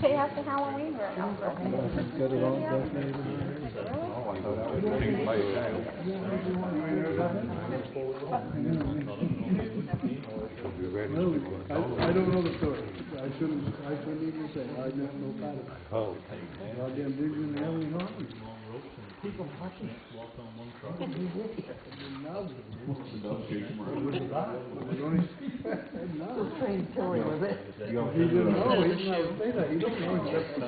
Day after Halloween, we're out. Get it all designated. Oh, I thought that was taking place now. I don't know the story. I couldn't even say. I never know about it. Oh, Goddamn vision and everything on it. People watching it. Walk on one truck. Now, Strange story, was it? he didn't know. He didn't know. He don't know exactly.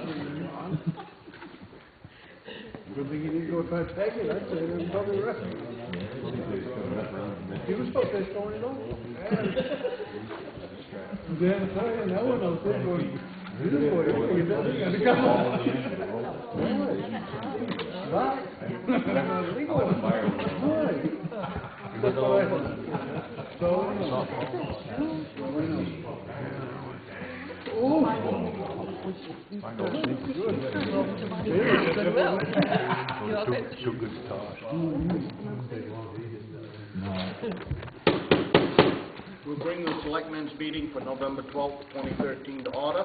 Good thing he didn't go try to take it. I'd say they're probably right. He was supposed to store it on. Then I tell you, no one else is going. You don't come on. Right. Too good to toss. We'll bring the Selectmen's meeting for November 12th, 2013 to order.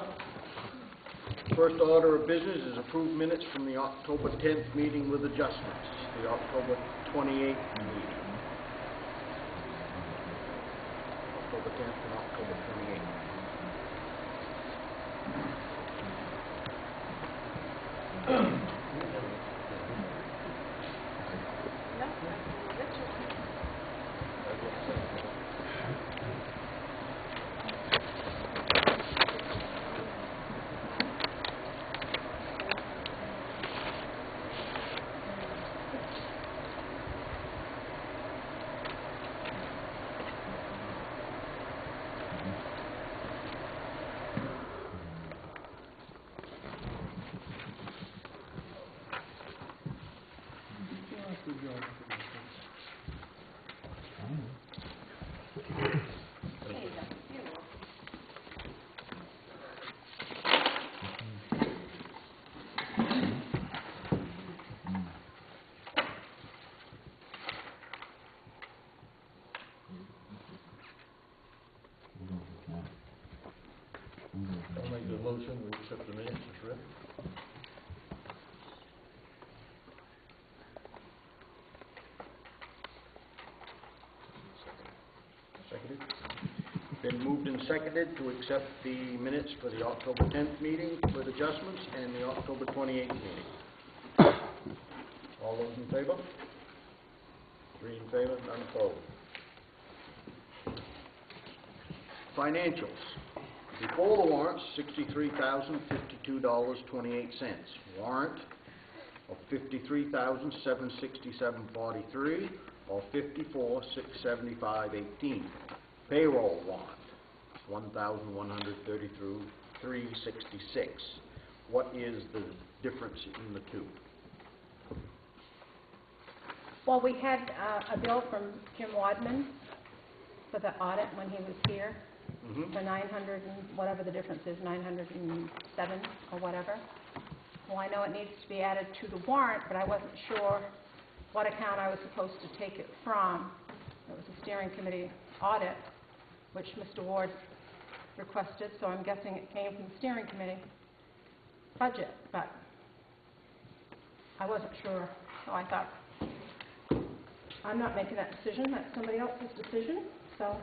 First order of business is approved minutes from the October 10th meeting with adjustments, the October 28th meeting. October 10th and October 28th. I'll make the motion, we accept the minutes as read. Seconded. Been moved and seconded to accept the minutes for the October 10th meeting with adjustments and the October 28th meeting. All those in favor? 3 in favor, none opposed. Financials. Before the warrants, $63,052.28. Warrant of $53,767.43 or $54,675.18. Payroll warrant, $1,133.66. What is the difference in the two? Well, we had a bill from Jim Wadman for the audit when he was here. For 900 and whatever the difference is, 907 or whatever. Well, I know it needs to be added to the warrant, but I wasn't sure what account I was supposed to take it from. It was a steering committee audit, which Mr. Ward requested, so I'm guessing it came from the steering committee budget, but I wasn't sure, so I thought, I'm not making that decision, that's somebody else's decision, so.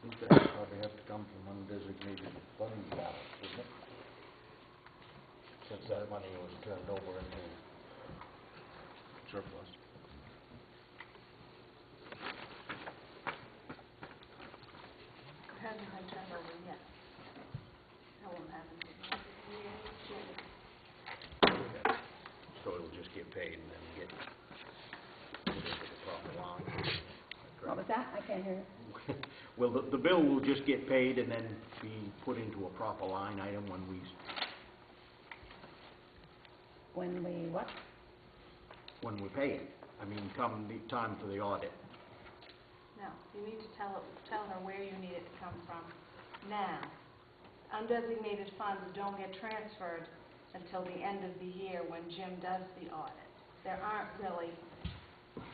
I think that probably has to come from undesignated fund balance, isn't it? Since that money was turned over into surplus. It hasn't been turned over yet. That won't happen. So it'll just get paid and then get put into the proper line. What was that? I can't hear you. Well, the bill will just get paid and then be put into a proper line item when we... When we what? When we pay it. I mean, come the time for the audit. No, you need to tell her where you need it to come from now. Undesignated funds don't get transferred until the end of the year when Jim does the audit. There aren't really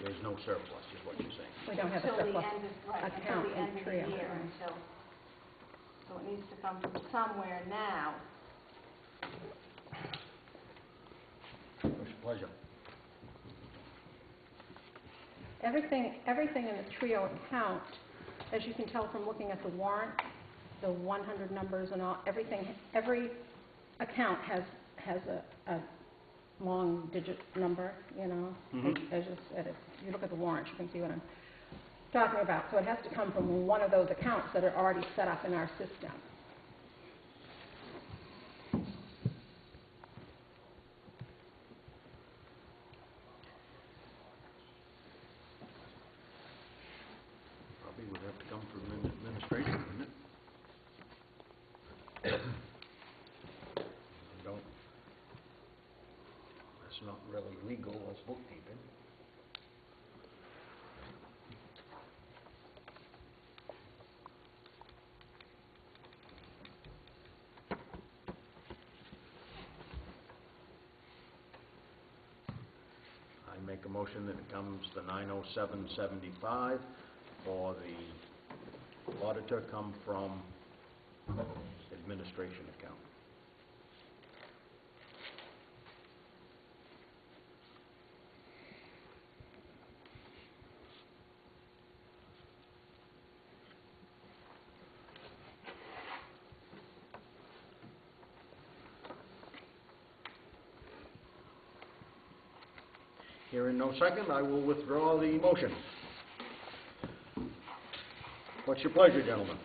There's no surplus, is what you're saying. We don't have a Until the surplus end of, right, until account the in end of the Trio. year, until, so it needs to come from somewhere now. What's your pleasure? Everything in the Trio account, as you can tell from looking at the warrant, the 100 numbers and all, everything, every account has a long digit number, you know, as you said, if you look at the warrant, you can see what I'm talking about. So it has to come from one of those accounts that are already set up in our system. Probably would have to come from administration, wouldn't it? Don't. That's not really legal as bookkeeping. I make a motion that it comes the 90775 for the auditor come from administration account. Hearing no second, I will withdraw the motion. What's your pleasure, gentlemen?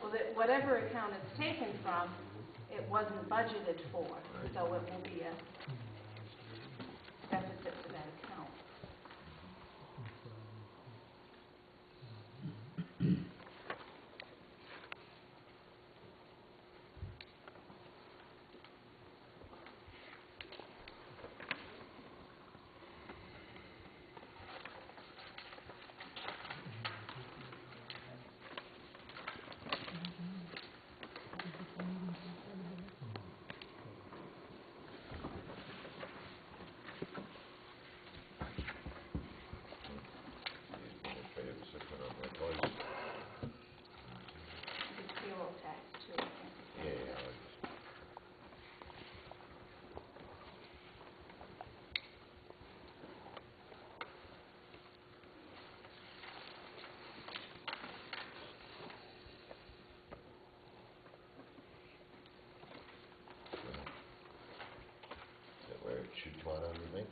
Well, whatever account it's taken from, it wasn't budgeted for, so it will be a deficit to that account. It's payroll tax too, I think. Is that where it should come out underneath?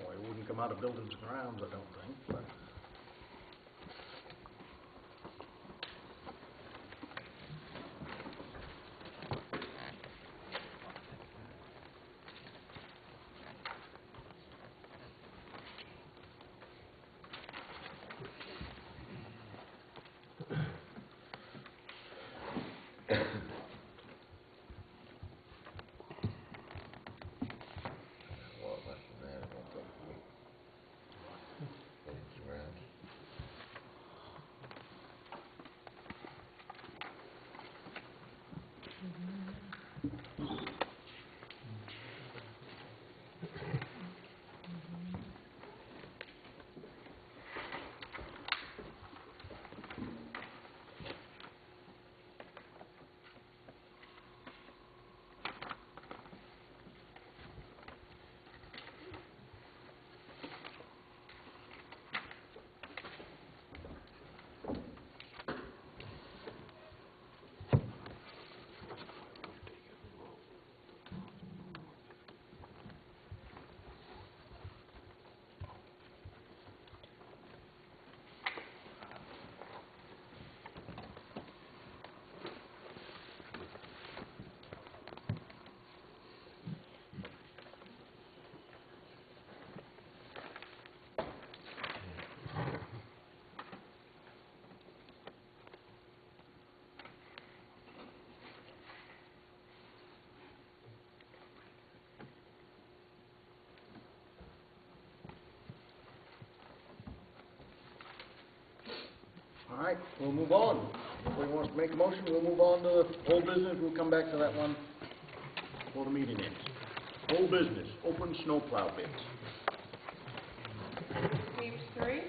Well, it wouldn't come out of buildings and grounds, I don't think, but... Well, less than that, I don't think we. right, we'll move on. Nobody wants to make a motion, we'll move on to old business, we'll come back to that one before the meeting ends. Old business, open snowplow bids. Page 3.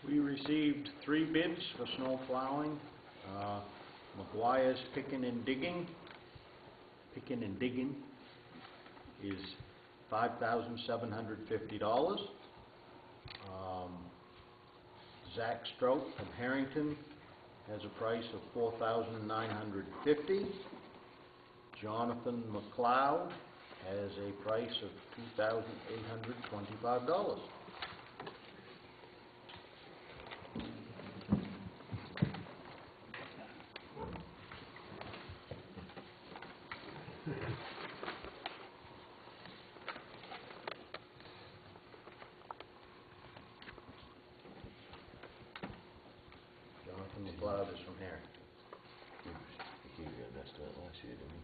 We received 3 bids for snow plowing. McGuire's Picking and Digging is $5,750. Zach Strout from Harrington has a price of $4,950. Jonathan McLeod has a price of $2,825. Jonathan McLeod is from Harrington. He gave you an estimate last year, didn't he?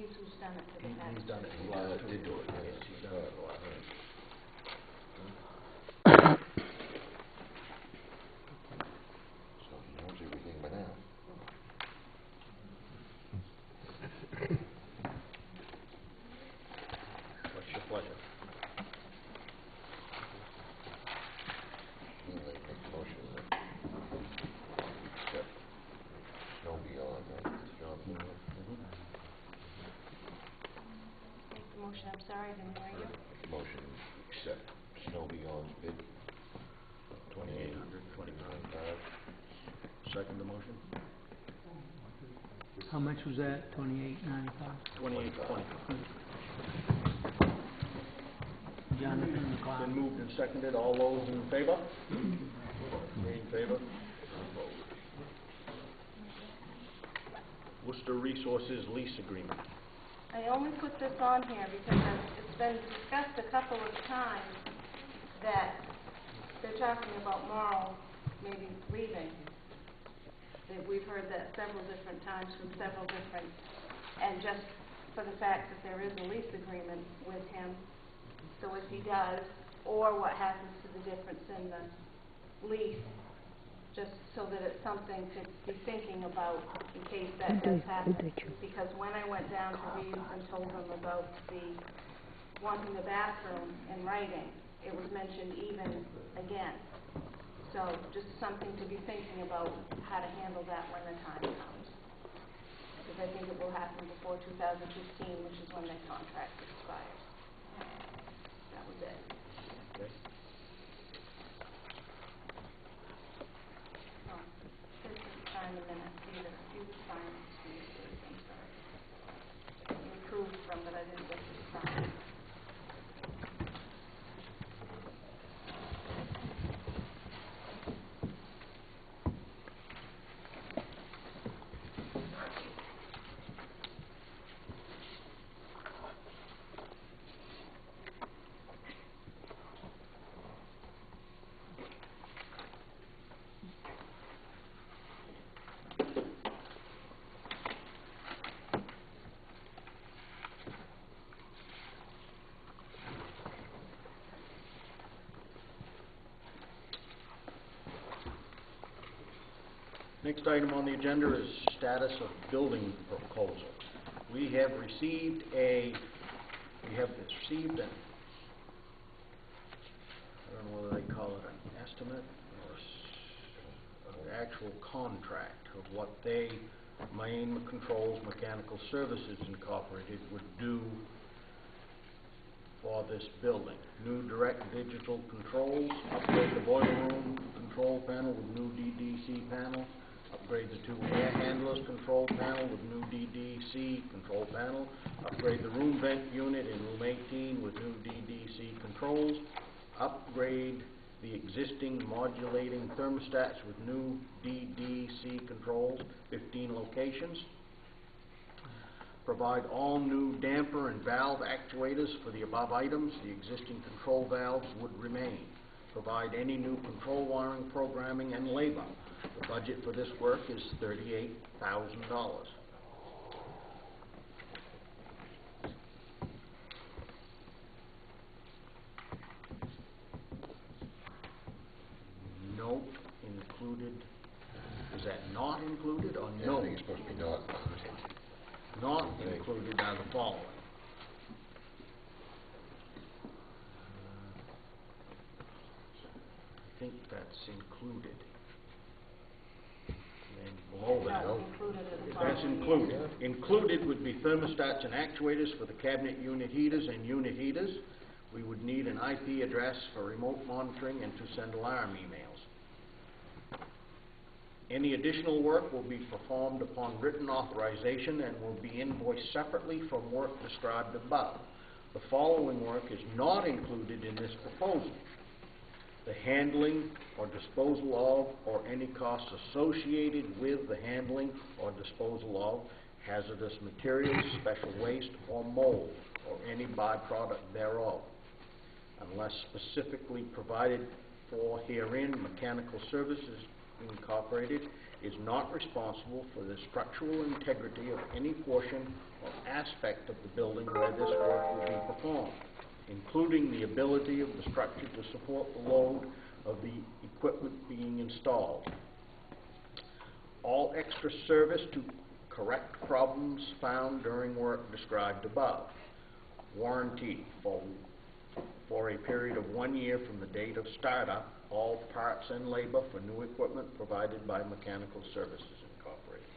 He's who's done it for the past. He's done it He the last did 2 do it, years. yes. Yes, he's done it the last 2 years. So he knows everything by now. What's your pleasure? sorry, I didn't hear you. Motion to accept Snow Beyond's bid, 2,825. Second the motion? How much was that? $28.95? 2,820. Jonathan Been McLeod. moved and seconded. All those in favor? Three in favor? Opposed. Worcester Resources lease agreement. I only put this on here because it's been discussed a couple of times that they're talking about Morrow maybe leaving. We've heard that several different times from several different, and just for the fact that there is a lease agreement with him, so if he does, or what happens to the difference in the lease, just so that it's something to be thinking about in case that does happen. Because when I went down to Reeves and told them about the wanting the bathroom in writing, it was mentioned even again. So just something to be thinking about how to handle that when the time comes. Because I think it will happen before 2015, which is when their contract expires. That was it. Okay. Oh, this is sign the minutes either. You sign these, please, I'm sorry. You approved from, but I didn't get to sign. Next item on the agenda is status of building proposal. We have received an, I don't know whether they call it an estimate or an actual contract of what they, Maine Controls Mechanical Services Incorporated, would do for this building. New direct digital controls, upgrade the boiler room control panel with new DDC panel, upgrade the two air handlers control panel with new DDC control panel, upgrade the room vent unit in room 18 with new DDC controls, upgrade the existing modulating thermostats with new DDC controls, 15 locations, provide all new damper and valve actuators for the above items. The existing control valves would remain. Provide any new control wiring, programming, and labor. The budget for this work is $38,000. Note included. Is that not included or no? I think it's supposed to be not included. Not included are the following. I think that's included. And then below that, No, included in the that's following. included. Included would be thermostats and actuators for the cabinet unit heaters and unit heaters. We would need an IP address for remote monitoring and to send alarm emails. Any additional work will be performed upon written authorization and will be invoiced separately from work described above. The following work is not included in this proposal: the handling or disposal of, or any costs associated with the handling or disposal of hazardous materials, special waste, or mold, or any byproduct thereof. Unless specifically provided for herein, Mechanical Services Incorporated is not responsible for the structural integrity of any portion or aspect of the building where this work will be performed, including the ability of the structure to support the load of the equipment being installed. All extra service to correct problems found during work described above. Warranty for a period of 1 year from the date of startup, all parts and labor for new equipment provided by Mechanical Services Incorporated.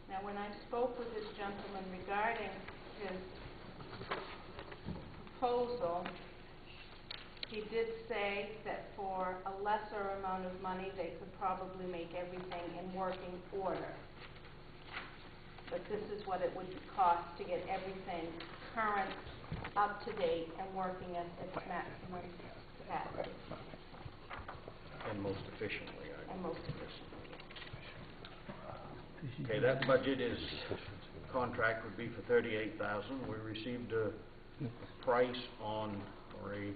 Now, when I spoke with this gentleman regarding his proposal, he did say that for a lesser amount of money, they could probably make everything in working order. But this is what it would cost to get everything current, up to date, and working at its maximum capacity. And most efficiently, I And most efficiently. Okay, that budget is, contract would be for $38,000. We received a price on, or a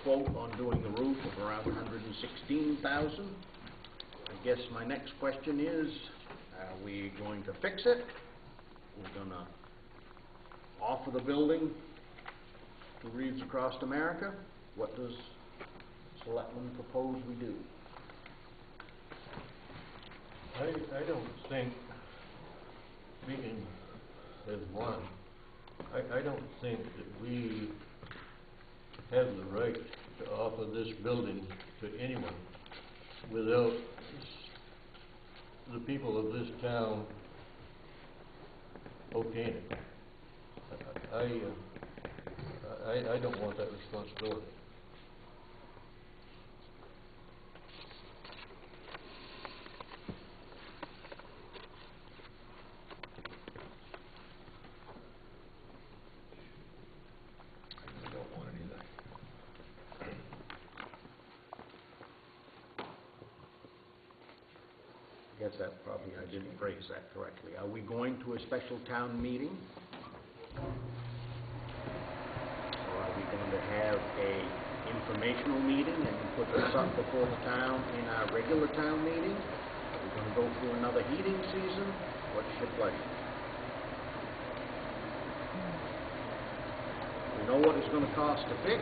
quote on doing the roof of around $116,000. I guess my next question is, are we going to fix it? We're going to offer the building to Reeves Across America? What does Selectmen propose we do? I don't think, speaking as one, I don't think that we have the right to offer this building to anyone without the people of this town okaying it. I don't want that responsibility. I don't want it either. I guess that probably, I didn't phrase that correctly. Are we going to a special town meeting? Or are we going to have a informational meeting and put this up before the town in our regular town meeting? Are we going to go through another heating season? What's your pleasure? We know what it's going to cost to fix.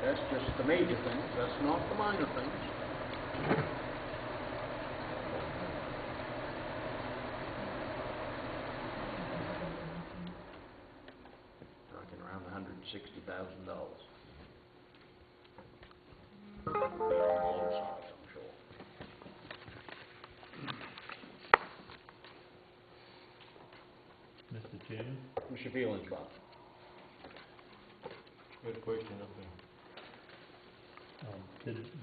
That's just the major things. That's not the minor things. Talking around $160,000. Be on the low side, I'm sure. Mr. Chairman? What's your feelings, Bob? Good question up there.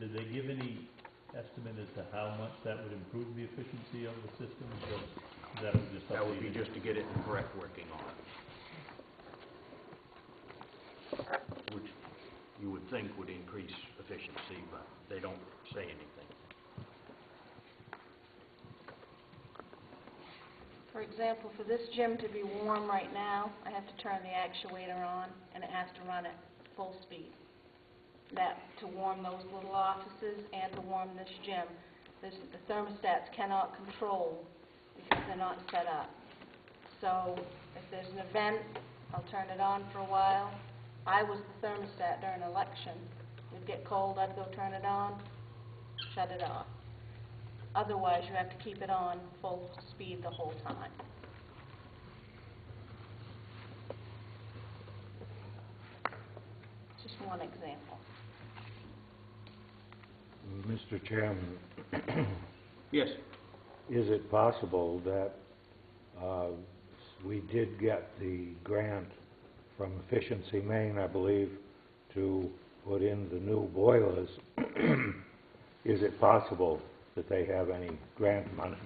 Did they give any estimate as to how much that would improve the efficiency of the system? That would just That would be update it? just to get it in correct working order. Which you would think would increase efficiency, but they don't say anything. For example, for this gym to be warm right now, I have to turn the actuator on, and it has to run at full speed. That, to warm those little offices and to warm this gym, the thermostats cannot control because they're not set up. So if there's an event, I'll turn it on for a while. I was the thermostat during election. It'd get cold, I'd go turn it on, shut it off. Otherwise, you have to keep it on full speed the whole time. Just one example. Mr. Chairman, Yes. is it possible that we did get the grant from Efficiency Maine, I believe, to put in the new boilers? Is it possible that they have any grant money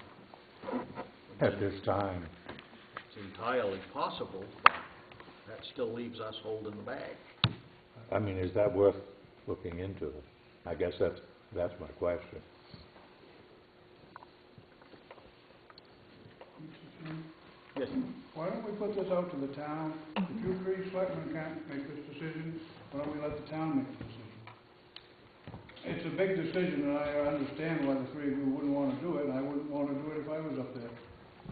at this time? It's entirely possible, but that still leaves us holding the bag. I mean, is that worth looking into? I guess that's my question. Yes. Why don't we put this out to the town? If you three selectmen can't make this decision, why don't we let the town make the decision? It's a big decision, and I understand why the three of you wouldn't want to do it, and I wouldn't want to do it if I was up there.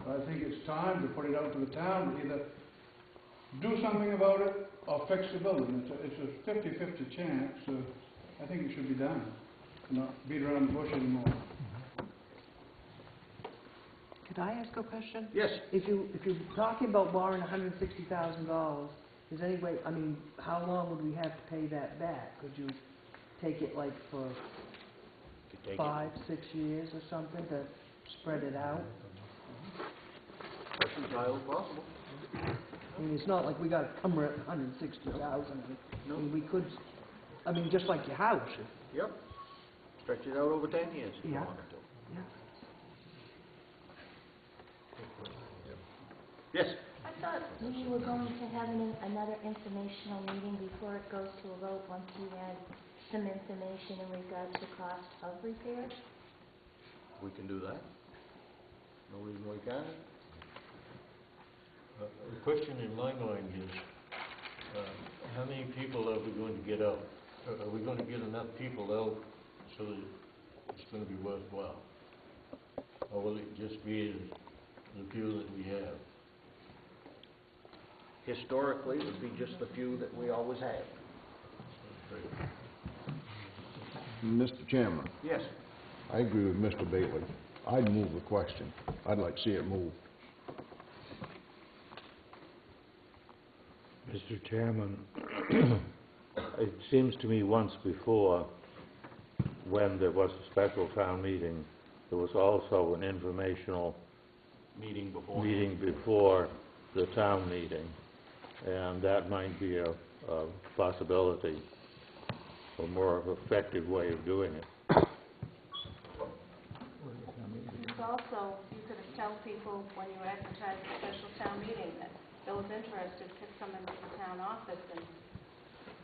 But I think it's time to put it out to the town to either do something about it or fix the building. It's a 50-50 chance. I think it should be done, not beat around the bush anymore. Could I ask a question? Yes. If you're talking about borrowing $160,000, is any way, I mean, how long would we have to pay that back? Could you take it like for To take 5, 6 years or something to spread it out? That's entirely possible. I mean, it's not like we gotta come at 160,000. I mean, we could, I mean, just like your house. Yep. Stretch it out over 10 years if you Yeah. wanted to. Yeah. Yes? I thought we were going to have another informational meeting before it goes to a vote, once you had some information in regards to cost of repairs. We can do that. No reason we can't. The question in my mind is, how many people are we going to get out? Are we going to get enough people out so that it's going to be worthwhile? Or will it just be the few that we have? Historically, it would be just the few that we always have. Mr. Chairman, Yes. I agree with Mr. Bailey. I'd move the question. I'd like to see it moved. Mr. Chairman, it seems to me once before, when there was a special town meeting, there was also an informational Meeting before. meeting before the town meeting, and that might be a possibility, a more effective way of doing it. It's also, you could tell people when you advertise a special town meeting that those interested could come into the town office and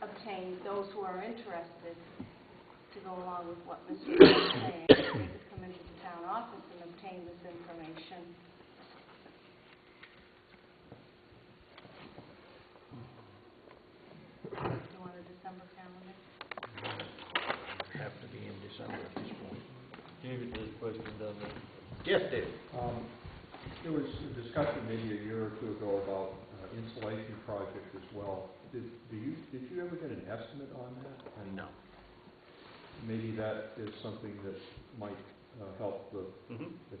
obtain, those who are interested, to go along with what Mr. Ray is saying, they could come into the town office and obtain this information. Do you want a December calendar? Have to be in December at this point. David, there's a question down there. Yes, Dave? There was a discussion maybe a year or two ago about insulation project as well. Did you ever get an estimate on that? And No. maybe that is something that might help the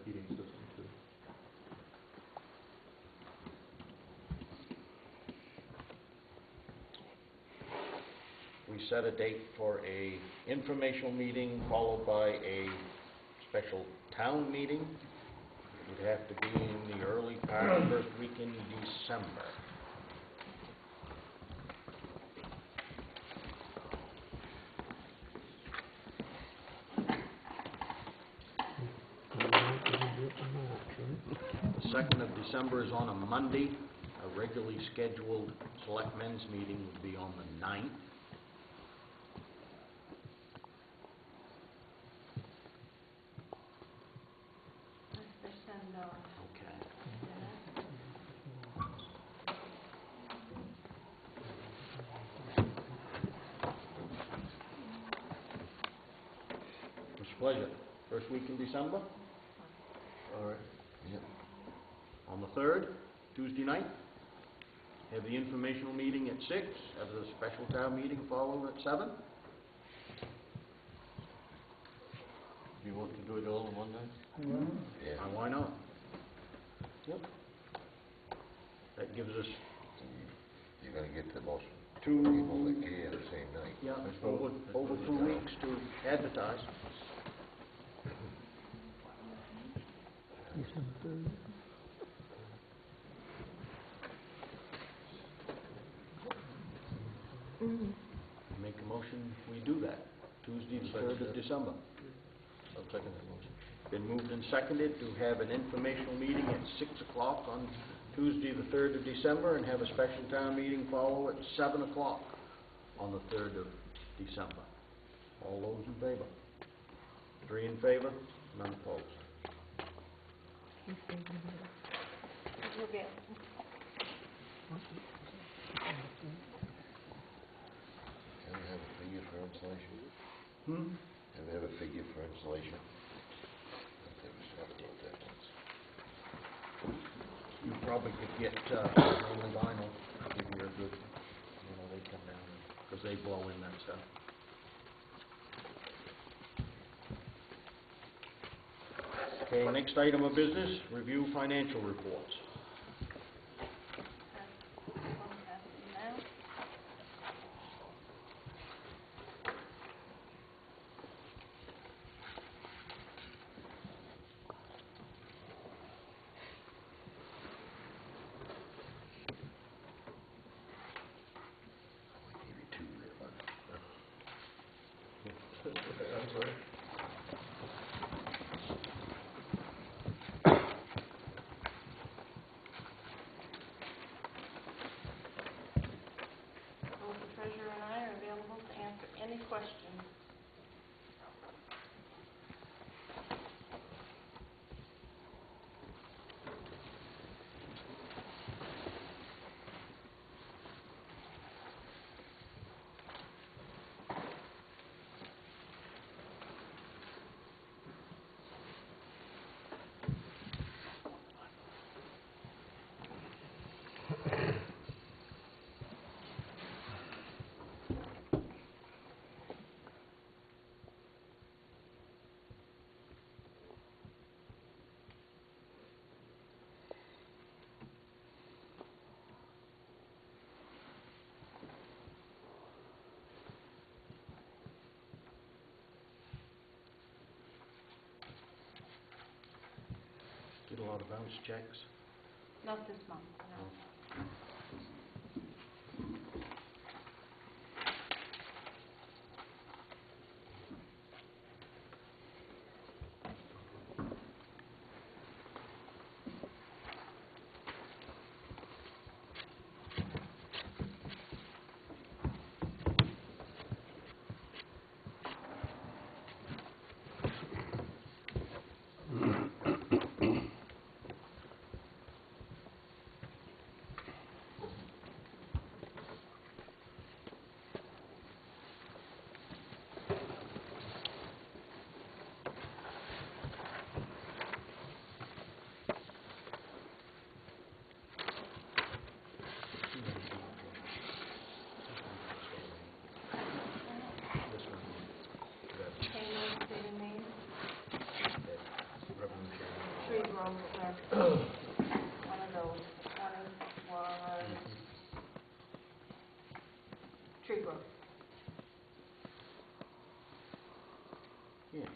heating system too. We set a date for a informational meeting followed by a special town meeting. It would have to be in the early part of the first week in December. The 2nd of December is on a Monday. A regularly scheduled selectmen's meeting would be on the 9th. Mr. Sendo. Okay. Mr. Pleasure, first week in December? All right. On the 3rd, Tuesday night, have the informational meeting at 6, have the special town meeting follow at 7. Do you want to do it all in one night? Yeah. Why not? Yep. That gives us You're gonna get the most two, people that care the same night. yeah, over 2 weeks to advertise. Make a motion, we do that, Tuesday the 3rd of December. I'll second that motion. Been moved and seconded to have an informational meeting at 6 o'clock on Tuesday the 3rd of December and have a special town meeting follow at 7 o'clock on the 3rd of December. All those in favor? 3 in favor, none opposed. You'll get, Ever have a figure for insulation? Hmm? Ever have a figure for insulation? There was talked about that once. You probably could get only vinyl if you're good. You know, they come down because they blow in that stuff. Okay, next item of business, review financial reports. pass them now. Larry? Both the treasurer and I are available to answer any questions. Get a lot of bounce checks. Not this month, no. Payment, state and name, tree growth, one of those, one was tree growth. Yes.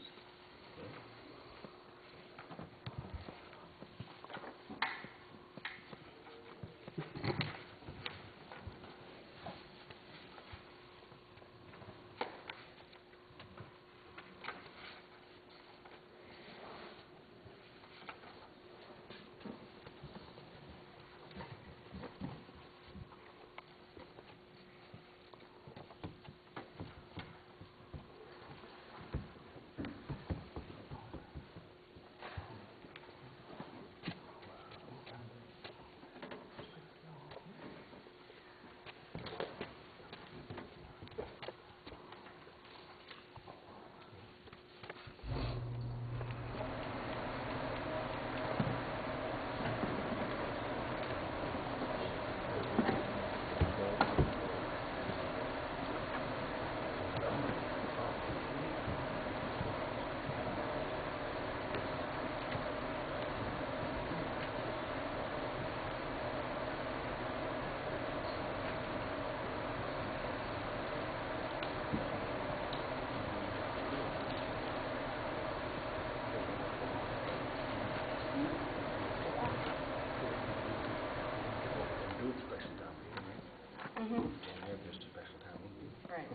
Right.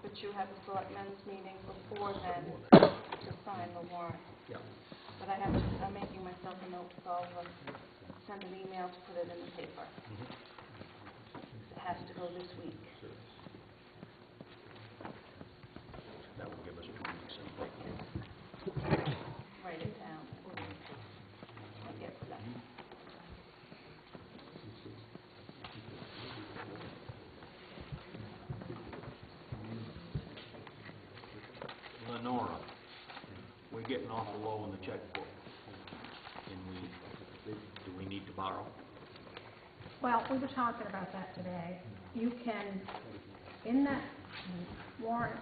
But you have a selectmen's meeting before then to sign the warrant. Yeah. But I'm making myself a note to go and send an email to put it in the paper. It has to go this week. That will give us 2 weeks anyway. Write it down. I'll get to that. Lenora, we're getting awful low in the checkbook. Do we need to borrow? Well, we were talking about that today. You can, in that warrant,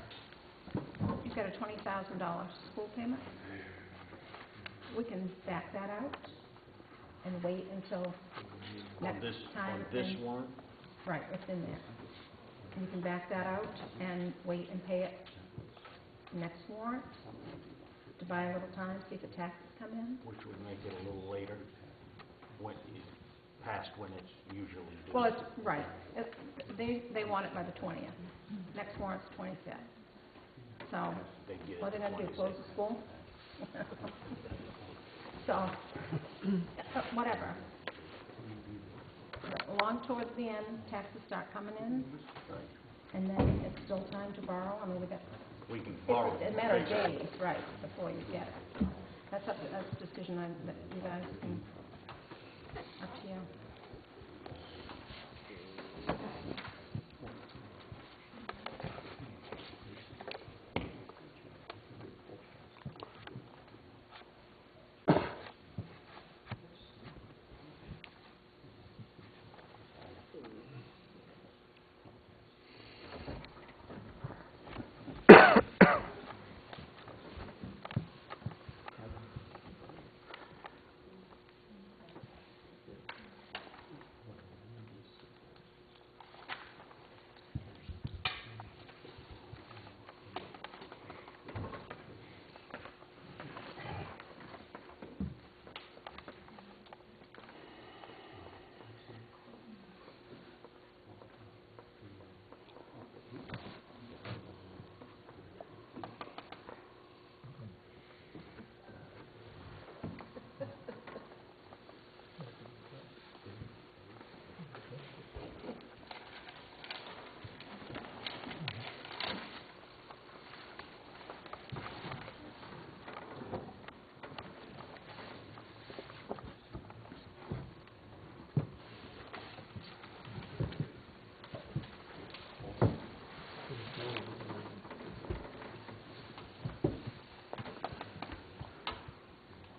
you've got a $20,000 school payment. We can back that out and wait until next time. On this warrant? Right, it's in there. You can back that out and wait and pay it next warrant to buy a little time, see if the taxes come in. Which would make it a little later, past when it's usually due. Well, it's, right, they want it by the 20th. Next warrant's 25th. So so, They get it what are they to gonna do, 26. close the school? So, whatever. Along towards the end, taxes start coming in, Right. and then it's still time to borrow. I mean, We can borrow. it's a matter of days, right, before you get it. That's a decision that you guys can, up to you.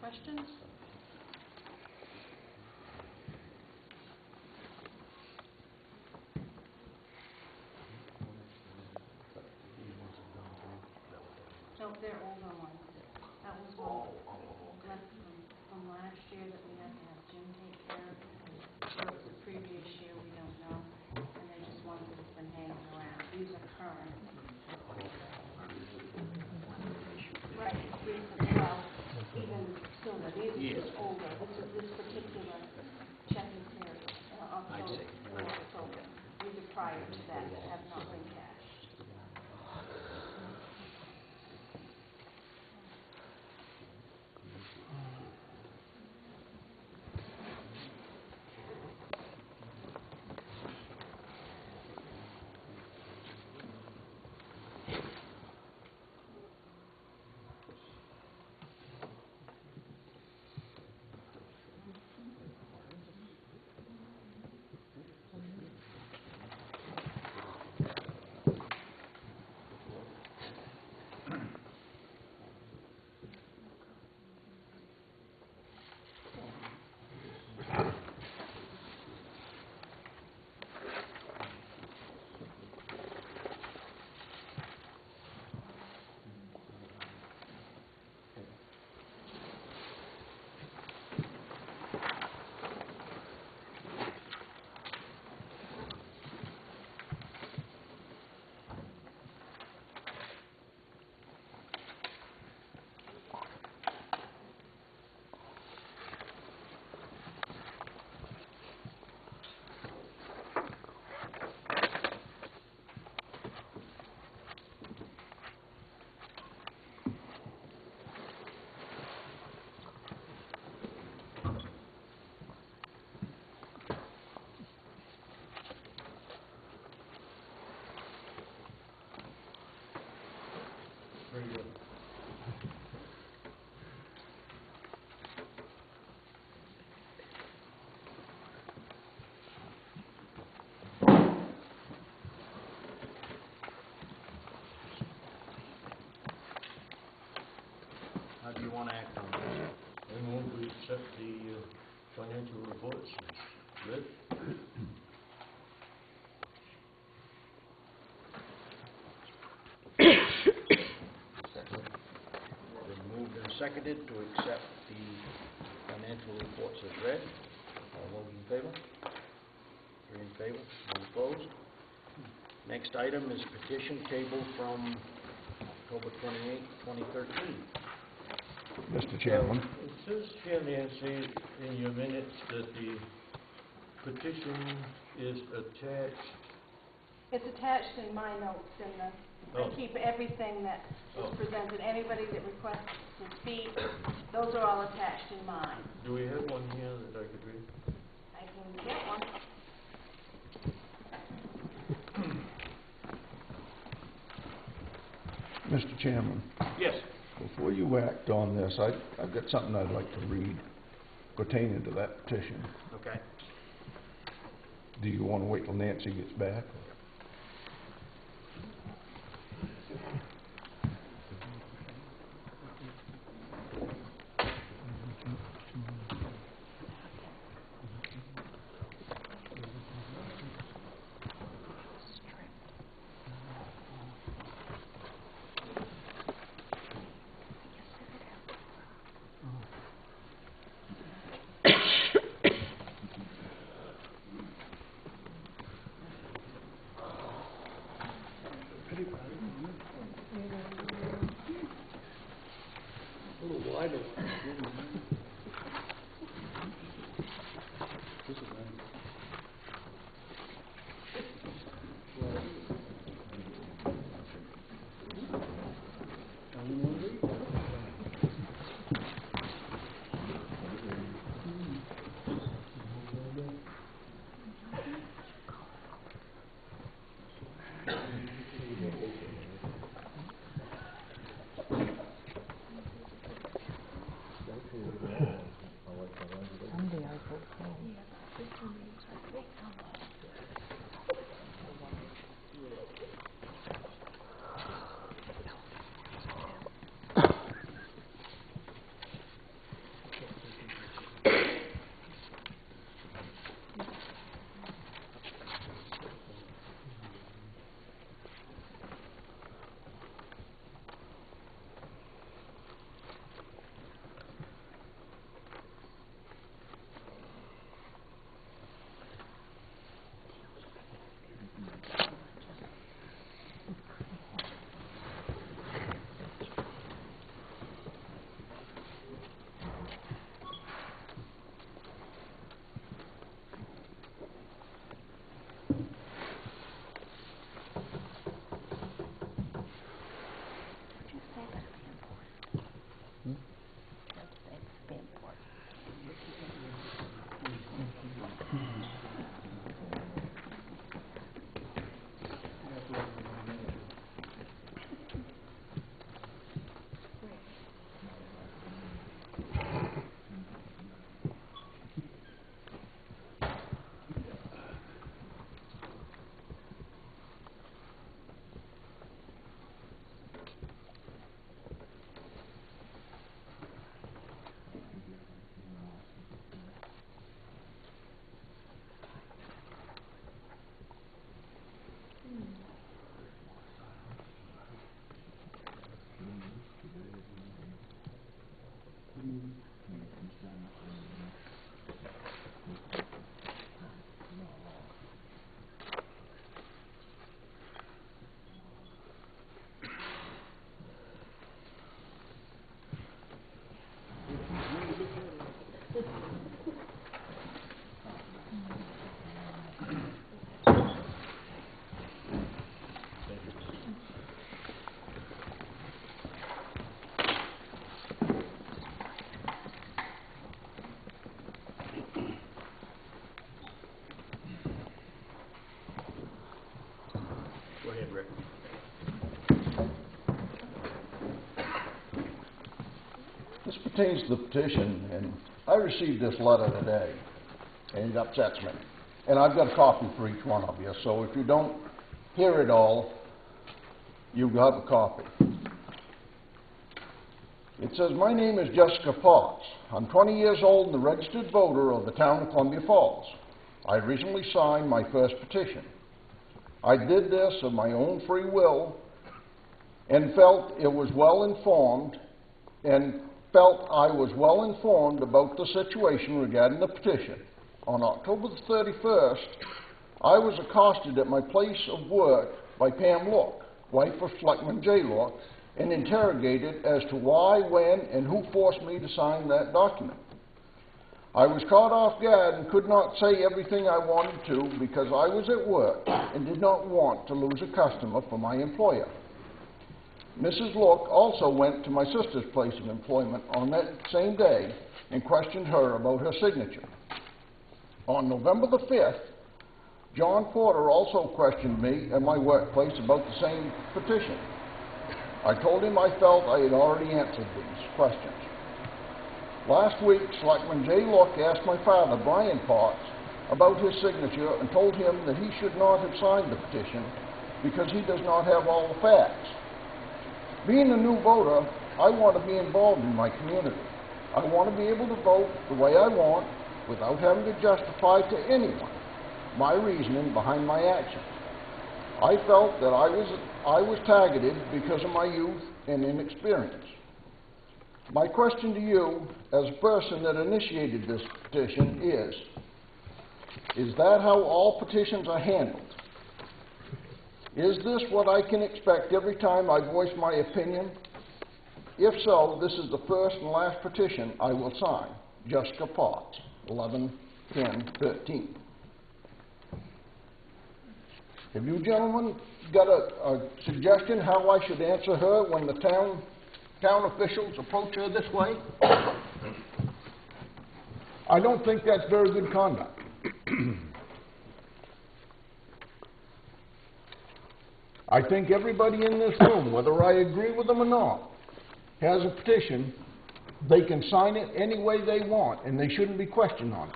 Questions? No, they're older ones. That was one left from last year that we had to have Jim take care of. Or it was the previous year, we don't know. And they're just ones that have been hanging around. These are current. Right, recent, well, even sooner. These are just older. This particular checking series, October, October. These are prior to that have not been cashed. Very good. How do you want to act on this? I move we accept the financial reports. Read? Been moved and seconded to accept the financial reports as read. All those in favor? 3 in favor, none opposed. Next item is petition table from October 28, 2013. Mr. Chairman, It says here, Nancy, in your minutes that the petition is attached. It's attached in my notes in the I keep everything that is presented. Anybody that requests to speak, those are all attached in mine. Do we have one here that I could read? I can get one. Mr. Chairman, Yes. before you act on this, I've got something I'd like to read pertaining to that petition. Okay. Do you want to wait till Nancy gets back? Go ahead, Rick. This pertains to the petition, and I received this letter today, and it upsets me. And I've got a copy for each one of you, so if you don't hear it all, you have a copy. It says, "My name is Jessica Potts. I'm 20 years old and the registered voter of the town of Columbia Falls. I recently signed my first petition. I did this of my own free will and felt I was well informed about the situation regarding the petition. On October the 31st, I was accosted at my place of work by Pam Look, wife of Selectman J. Look, and interrogated as to why, when, and who forced me to sign that document. I was caught off guard and could not say everything I wanted to because I was at work and did not want to lose a customer for my employer. Mrs. Look also went to my sister's place of employment on that same day and questioned her about her signature. On November the 5th, John Porter also questioned me at my workplace about the same petition. I told him I felt I had already answered these questions. Last week, Selectman J. Look asked my father, Brian Potts, about his signature and told him that he should not have signed the petition because he does not have all the facts. Being a new voter, I want to be involved in my community. I want to be able to vote the way I want without having to justify to anyone my reasoning behind my actions. I felt that I was targeted because of my youth and inexperience. My question to you, as a person that initiated this petition, is that how all petitions are handled? Is this what I can expect every time I voice my opinion? If so, this is the first and last petition I will sign. Jessica Potts, 11/10/13. Have you gentlemen got a suggestion how I should answer her when the town officials approach her this way? I don't think that's very good conduct. I think everybody in this room, whether I agree with them or not, has a petition. They can sign it any way they want, and they shouldn't be questioned on it.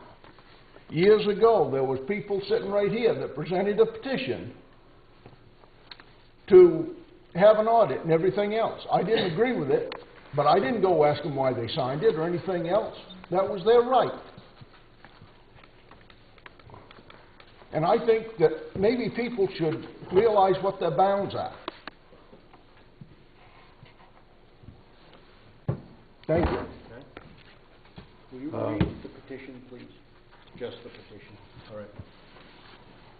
Years ago, there was people sitting right here that presented a petition to have an audit and everything else. I didn't agree with it, but I didn't go ask them why they signed it or anything else. That was their right. And I think that maybe people should realize what their bounds are. Thank you. Okay. Will you read the petition, please? Just the petition. All right.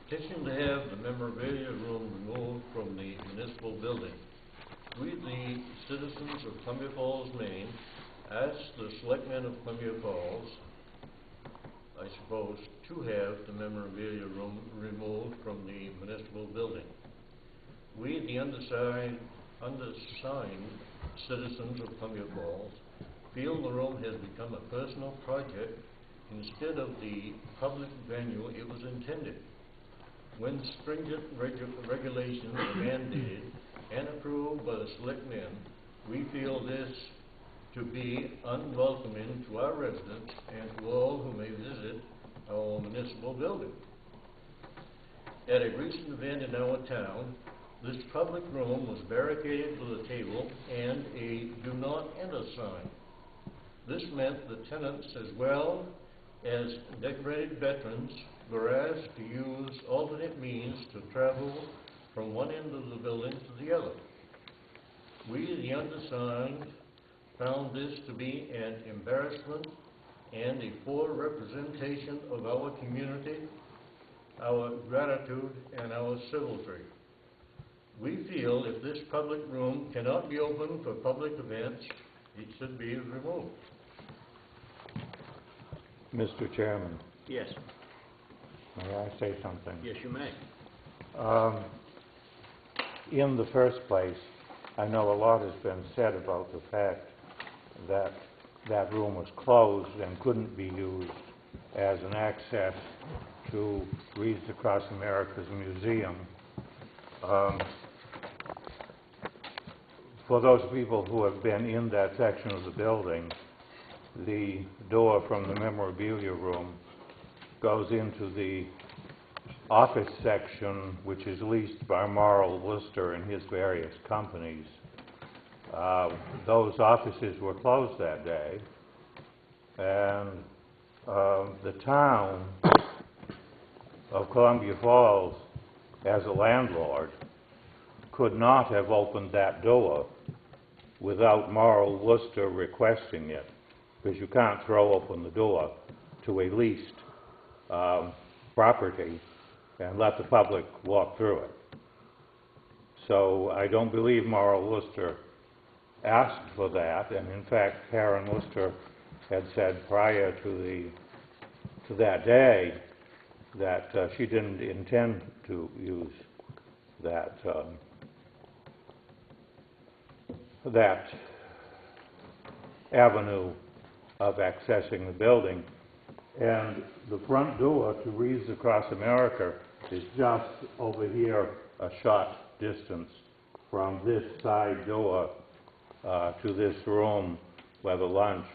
Petition to have the memorabilia room removed from the municipal building. We, the citizens of Columbia Falls, Maine, ask the selectmen of Columbia Falls, I suppose, to have the memorabilia room removed from the municipal building. We, the undersigned citizens of Columbia Falls, feel the room has become a personal project instead of the public venue it was intended. When stringent regulations are mandated and approved by the selectmen, we feel this to be unwelcoming to our residents and to all who may visit our municipal building. At a recent event in our town, this public room was barricaded with a table and a "Do Not Enter" sign. This meant the tenants as well as decorated veterans were asked to use alternate means to travel from one end of the building to the other. We, the undersigned, found this to be an embarrassment and a poor representation of our community, our gratitude, and our civility. We feel if this public room cannot be open for public events, it should be removed. Mr. Chairman, Yes. may I say something? Yes, you may. In the first place, I know a lot has been said about the fact that that room was closed and couldn't be used as an access to Wreaths Across America's museum. For those people who have been in that section of the building, the door from the memorabilia room goes into the office section, which is leased by Marl Worcester and his various companies. Those offices were closed that day, and the town of Columbia Falls, as a landlord, could not have opened that door without Marl Worcester requesting it, because you can't throw open the door to a leased property and let the public walk through it. So I don't believe Marl Worcester asked for that, and in fact Karen Worcester had said prior to that day that she didn't intend to use that that avenue of accessing the building. And the front door to Reads Across America is just over here, a short distance from this side door to this room where the lunch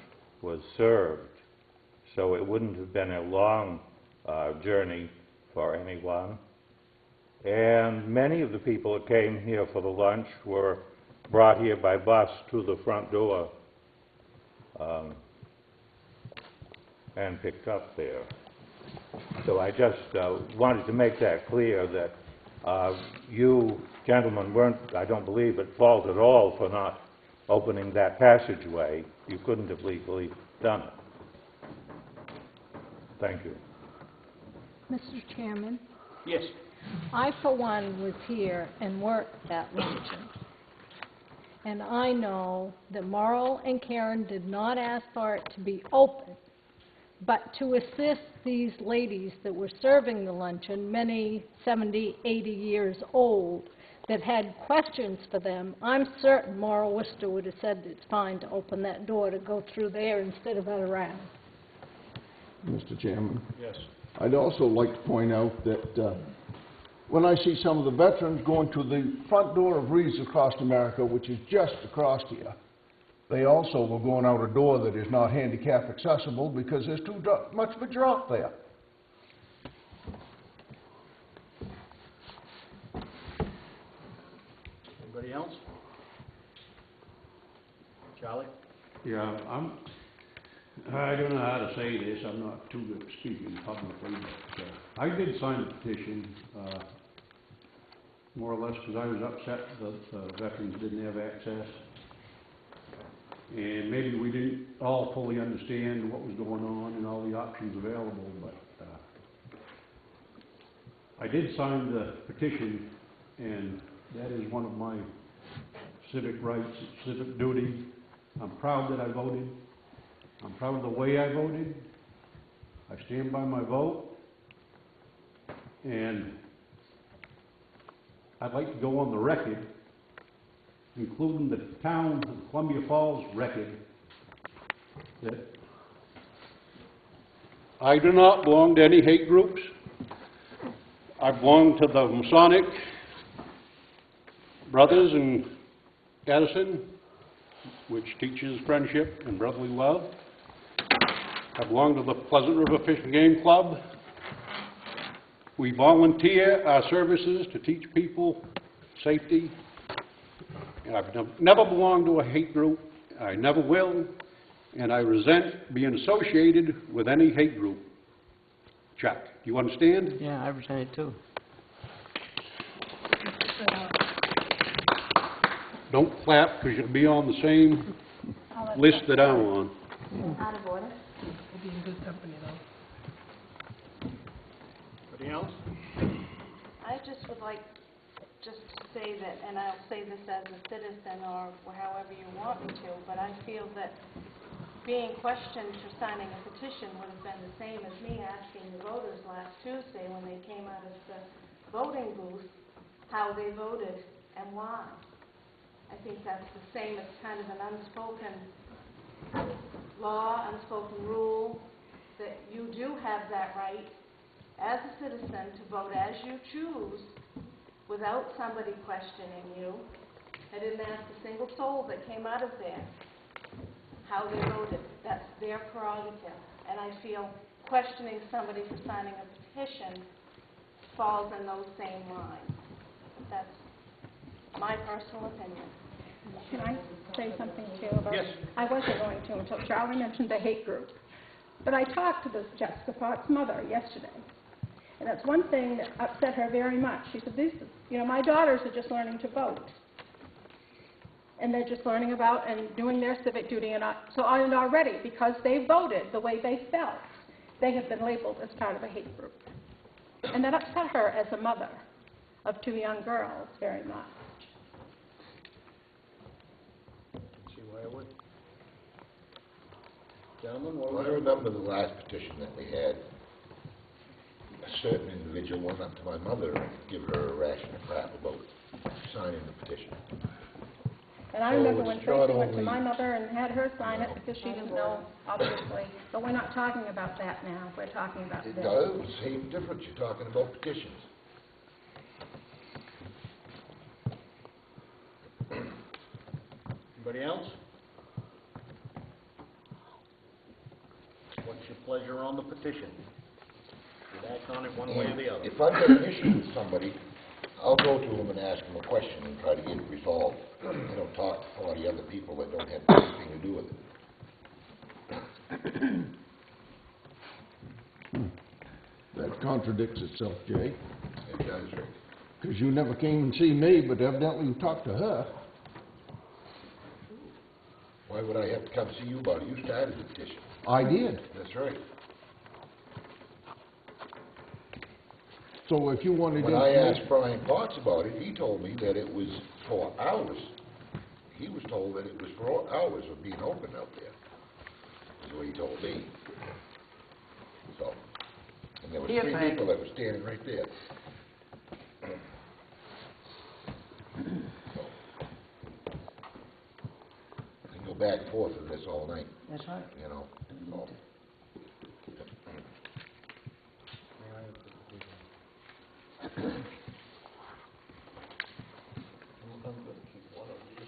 was served. So it wouldn't have been a long journey for anyone. And many of the people that came here for the lunch were brought here by bus to the front door and picked up there. So I just wanted to make that clear that you gentlemen weren't, I don't believe, at fault at all for not opening that passageway. You couldn't have legally done it. Thank you. Mr. Chairman, Yes. I, for one, was here and worked that luncheon. And I know that Marl and Karen did not ask for it to be open, but to assist these ladies that were serving the luncheon, many 70, 80 years old, that had questions for them. I'm certain Marl Worcester would have said it's fine to open that door to go through there instead of that around. Mr. Chairman, Yes. I'd also like to point out that when I see some of the veterans going to the front door of Reads Across America, which is just across here, they also were going out a door that is not handicap accessible because there's too much of a drop there. Anybody else? Charlie? Yeah, I don't know how to say this, I'm not too good at speaking publicly, but I did sign the petition, more or less because I was upset that veterans didn't have access. And maybe we didn't all fully understand what was going on and all the options available, but I did sign the petition, and that is one of my civic rights, civic duty. I'm proud that I voted. I'm proud of the way I voted. I stand by my vote. And I'd like to go on the record, including the town of Columbia Falls record, that I do not belong to any hate groups. I belong to the Masonic Brothers in Addison, which teaches friendship and brotherly love. I belong to the Pleasant River Fish and Game Club. We volunteer our services to teach people safety. And I've never belonged to a hate group. I never will. And I resent being associated with any hate group. Chuck, do you understand? Yeah, I resent it too. Don't clap, because you'll be on the same list that I'm on. Out of order. We'll be in good company though. Anybody else? I just would like just to say that, and I'll say this as a citizen or however you want me to, but I feel that being questioned for signing a petition would have been the same as me asking the voters last Tuesday when they came out of the voting booth how they voted and why. I think that's the same. It's kind of an unspoken law, unspoken rule, that you do have that right as a citizen to vote as you choose without somebody questioning you. I didn't ask a single soul that came out of there how they voted. That's their prerogative. And I feel questioning somebody for signing a petition falls in those same lines. That's my personal opinion. Can I say something too about? Yes. I wasn't going to until Charlie mentioned the hate group. But I talked to this Jessica Potts' mother yesterday. And that's one thing that upset her very much. She said, my daughters are just learning to vote. And they're just learning about and doing their civic duty. And already, because they voted the way they felt, they have been labeled as part of a hate group. And that upset her as a mother of two young girls very much. See why I would. Gentlemen, what Well, was I remember the last petition that we had. A certain individual went up to my mother and gave her a ration of crap about signing the petition. And I So remember it's when not Tracy went to only- my mother and had her sign it No. because she didn't know, obviously. But we're not talking about that now. We're talking about It this. does, same difference, you're talking about petitions. Anybody else? What's your pleasure on the petition? You'd act on it one way or the other. If I've got an issue with somebody, I'll go to them and ask them a question and try to get it resolved. I don't talk to 40 other people that don't have anything to do with it. That contradicts itself, Jay, It does, Rick. because you never came and see me, but evidently you talked to her. Why would I have to come see you about it? You started the petition. I did. That's right. So if you wanted When I information... asked Brian Potts about it, he told me that it was for hours. He was told that it was for hours of being open out there, is what he told me. So, and there was Here, three Frank. people that were standing right there. So, I can go back and forth with this all night, That's right. you know, so. I'm gonna keep one of these.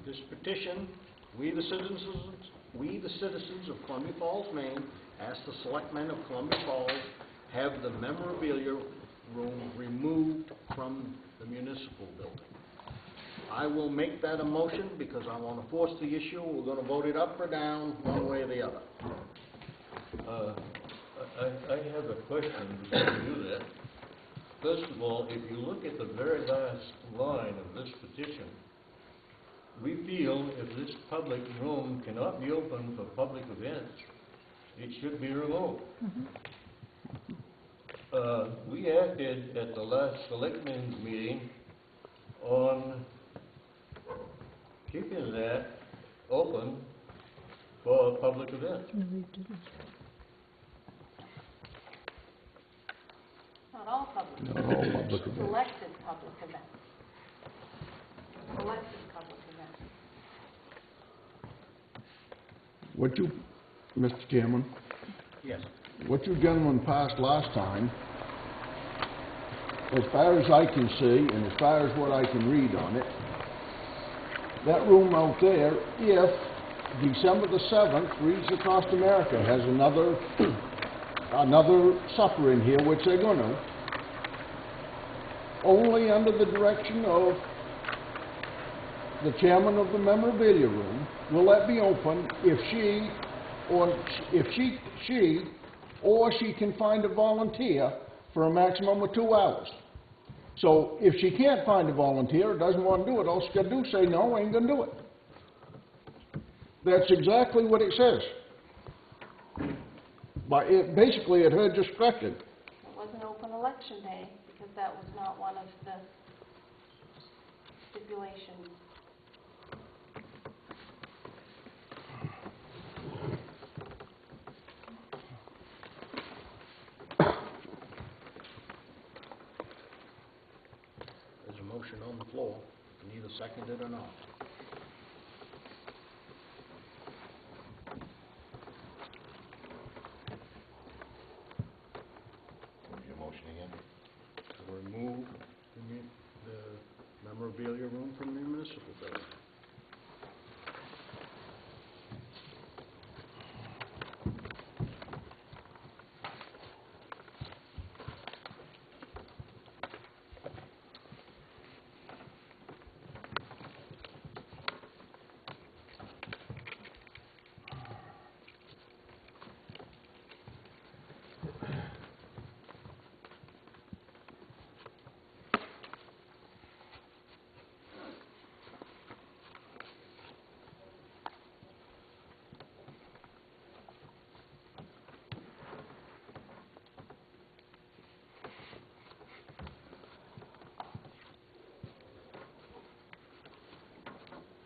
This petition, we the citizens of Columbia Falls, Maine, ask the selectmen of Columbia Falls have the memorabilia room removed from the municipal building. I will make that a motion because I want to force the issue. We're going to vote it up or down, one way or the other. I have a question before we do that. First of all, if you look at the very last line of this petition, we feel if this public room cannot be open for public events, it should be removed. We acted at the last selectmen's meeting on keeping that open for public events. Not all public. Not all public events. Selected public events. Selected public events. What you, Mr. Chairman, Yes. what you gentlemen passed last time, as far as I can see, and as far as what I can read on it, that room out there, if December the 7th, Reads Across America has another, another supper in here, which they're gonna, only under the direction of the chairman of the memorabilia room, will that be open if she can find a volunteer for a maximum of 2 hours. So if she can't find a volunteer or doesn't want to do it, all she got to do is say, no, I ain't going to do it. That's exactly what it says. Basically at her discretion. It wasn't open election day because that was not one of the stipulations. There's a motion on the floor. You can either second it or not. What's your motion again? To remove the memorabilia room from the municipal building.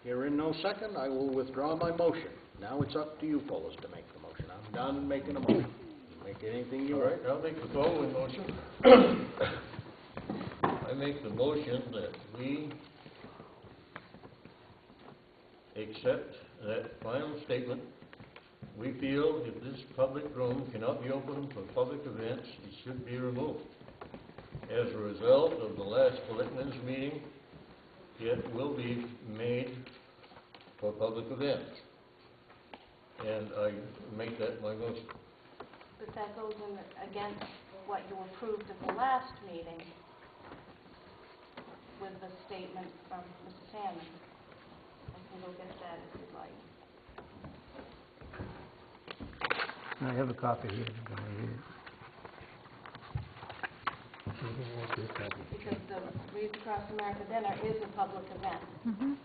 Hearing no second, I will withdraw my motion. Now it's up to you fellows to make the motion. I'm done making a motion. Make anything you All want. right, I'll make the following motion. I make the motion that we accept that final statement. We feel if this public room cannot be open for public events, it should be removed. As a result of the last selectmen's meeting, it will be made for public events. And I make that my motion. But that goes in against what you approved at the last meeting with the statement from Mr. Salmon. I can go get that if you'd like. I have a copy here. I'm gonna read it. Because the Reads Across America dinner is a public event. Mhm.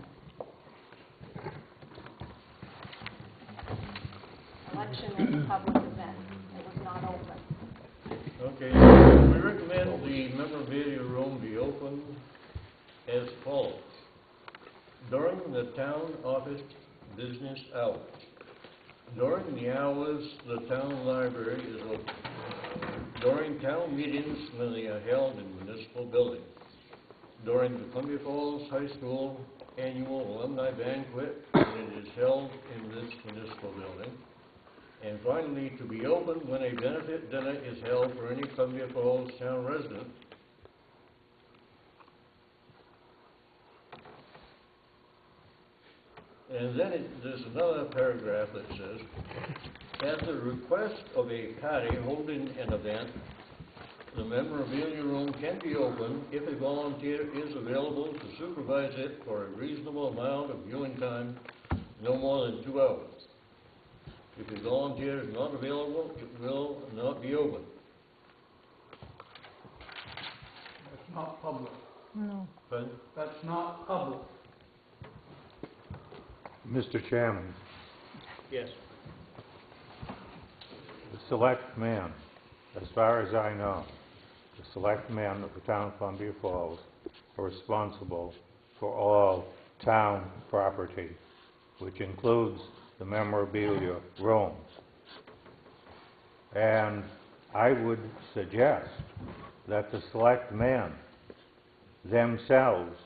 Election is a public event. It was not open. Okay, we recommend the memorabilia room be open as follows. During the town office business hours. During the hours the town library is open. During town meetings when they are held in municipal buildings. During the Columbia Falls High School annual alumni banquet when it is held in this municipal building. And finally, to be open when a benefit dinner is held for any Columbia Falls town resident. And then there's another paragraph that says, at the request of a party holding an event, the memorabilia room can be open if a volunteer is available to supervise it for a reasonable amount of viewing time, no more than 2 hours. If a volunteer is not available, it will not be open. That's not public. No. Pardon? That's not public. Mr. Chairman, Yes. the selectmen, as far as I know, the selectmen of the town of Columbia Falls are responsible for all town property, which includes the memorabilia room. And I would suggest that the selectmen themselves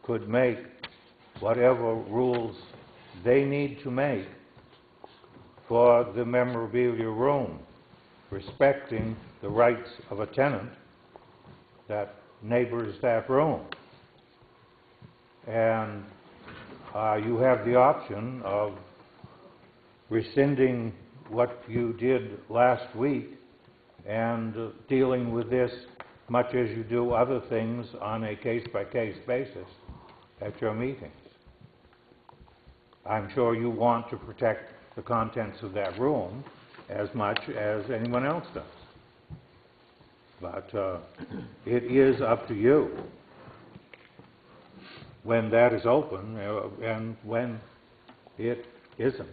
could make whatever rules they need to make for the memorabilia room, respecting the rights of a tenant that neighbors that room. And you have the option of rescinding what you did last week and dealing with this much as you do other things on a case-by-case basis at your meetings. I'm sure you want to protect the contents of that room as much as anyone else does. But it is up to you when that is open and when it isn't.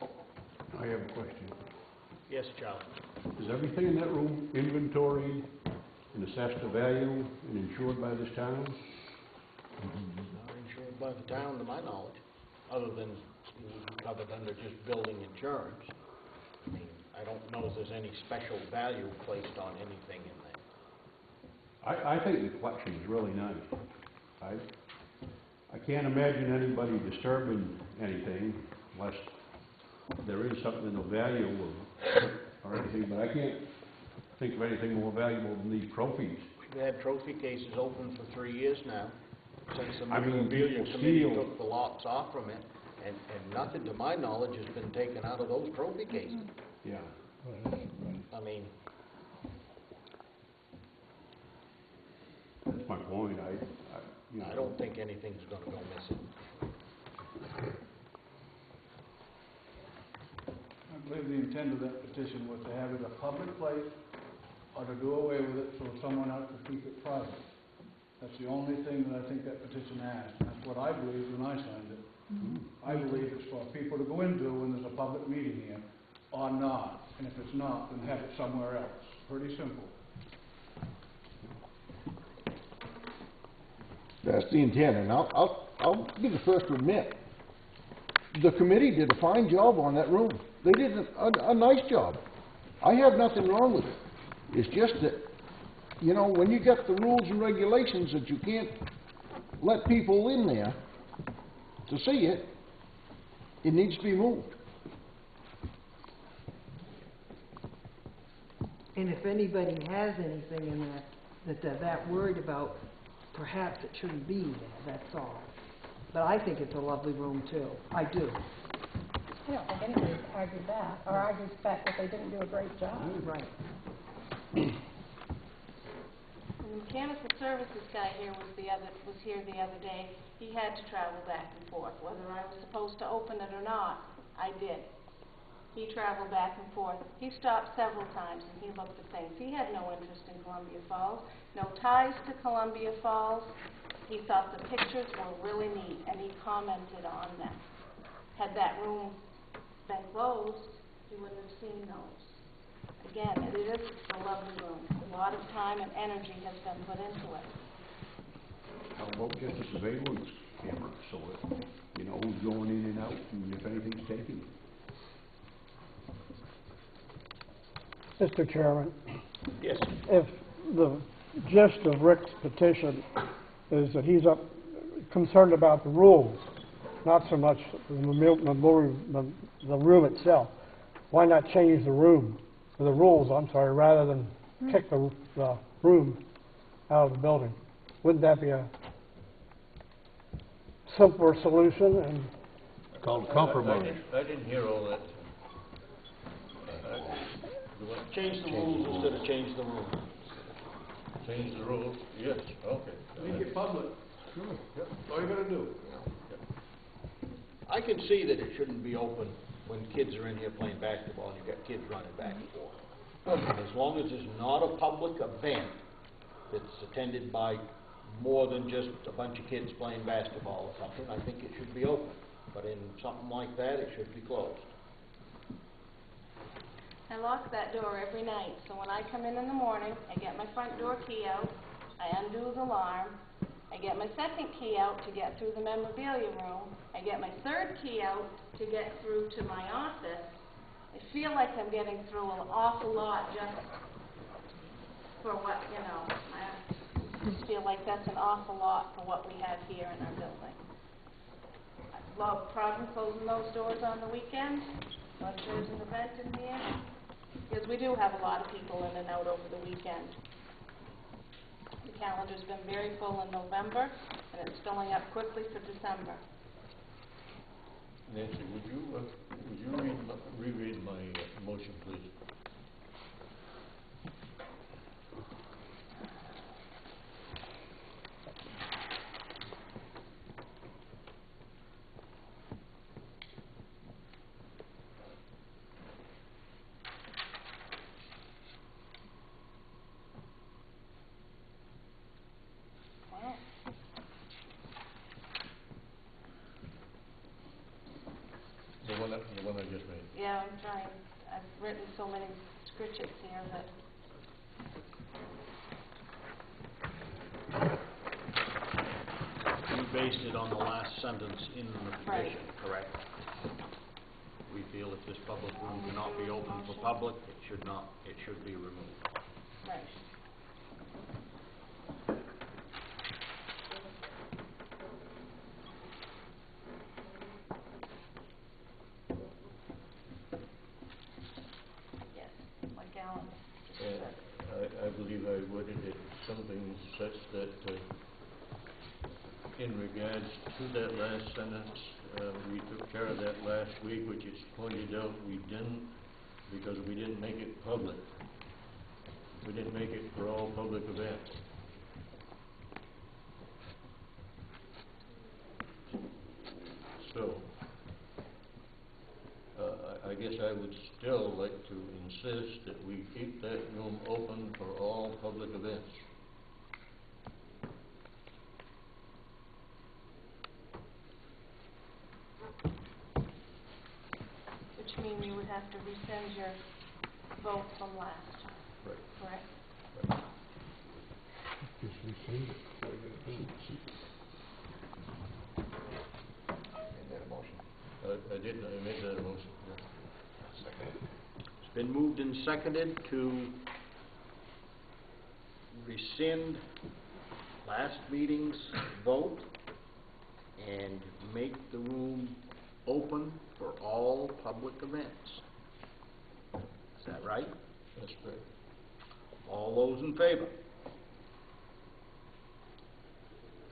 I have a question. Yes, Charlie. Is everything in that room inventoried and assessed to value and insured by this town? Not insured by the town, to my knowledge, other than it would be covered under just building insurance. I mean, I don't know if there's any special value placed on anything in there. I think the collection is really nice. I can't imagine anybody disturbing anything unless there is something of value or anything, but I can't think of anything more valuable than these trophies. We've had trophy cases open for 3 years now, since the I mean, memorabilia people committee steal. took the locks off from it, and nothing to my knowledge has been taken out of those trophy cases. Yeah. I mean, That's my point. I don't think anything's gonna go missing. I believe the intent of that petition was to have it a public place or to do away with it so someone else could keep it private. That's the only thing that I think that petition asked. That's what I believed when I signed it. I believe it's for people to go into when there's a public meeting here or not. And if it's not, then have it somewhere else. Pretty simple. That's the intent, and I'll be the first to admit, the committee did a fine job on that room. They did a nice job. I have nothing wrong with it. It's just that, you know, when you get the rules and regulations that you can't let people in there to see it, it needs to be moved. And if anybody has anything in there that they're that worried about, perhaps it shouldn't be there, that's all. But I think it's a lovely room too. I do. I don't think anybody's argued that, or argued the fact that they didn't do a great job. Right. And the mechanical services guy here was here the other day. He had to travel back and forth. Whether I was supposed to open it or not, I did. He traveled back and forth. He stopped several times and he looked at things. He had no interest in Columbia Falls, no ties to Columbia Falls. He thought the pictures were really neat and he commented on them. Had that room been closed, he wouldn't have seen those. Again, it is a lovely room. A lot of time and energy has been put into it. How about just a surveillance camera, so that, you know, who's going in and out, and if anything's taken? Mr. Chairman, Yes. if the gist of Rick's petition is that he's concerned about the rules, not so much the room itself, why not change the rules, I'm sorry, rather than kick the room out of the building? Wouldn't that be a simpler solution? And It's called compromise. I didn't hear all that. Change the rules instead of change the room. Change the rules? Yes, okay. Make it public. Sure. Yep, all you gotta do. I can see that it shouldn't be open when kids are in here playing basketball and you've got kids running back and forth. As long as it's not a public event that's attended by more than just a bunch of kids playing basketball or something, I think it should be open. But in something like that, it should be closed. I lock that door every night, so when I come in the morning, I get my front door key out, I undo the alarm, I get my second key out to get through the memorabilia room, I get my third key out to get through to my office. I feel like I'm getting through an awful lot just for what, you know, I just feel like that's an awful lot for what we have here in our building. I love problem closing those doors on the weekend, but there's an event in here. Because we do have a lot of people in and out over the weekend. The calendar's been very full in November, and it's filling up quickly for December. Nancy, would you reread my motion, please? The one I just made. Yeah, I'm trying. I've written so many scritches here that... You based it on the last sentence in the petition, correct? We feel if this public room cannot be open for public, it should be removed. Right. Yes, like Alan just said. I believe I worded it something such that in regards to that last sentence, we took care of that last week, which is pointed out we didn't because we didn't make it public. We didn't make it for all public events. So, I guess I would still like to insist that we keep that room open for all public events. Which means you would have to rescind your vote from last time. Right. Correct? Just rescind it. I did, I made that motion, yeah. It's been moved and seconded to rescind last meeting's vote and make the room open for all public events. Is that right? That's great. All those in favor?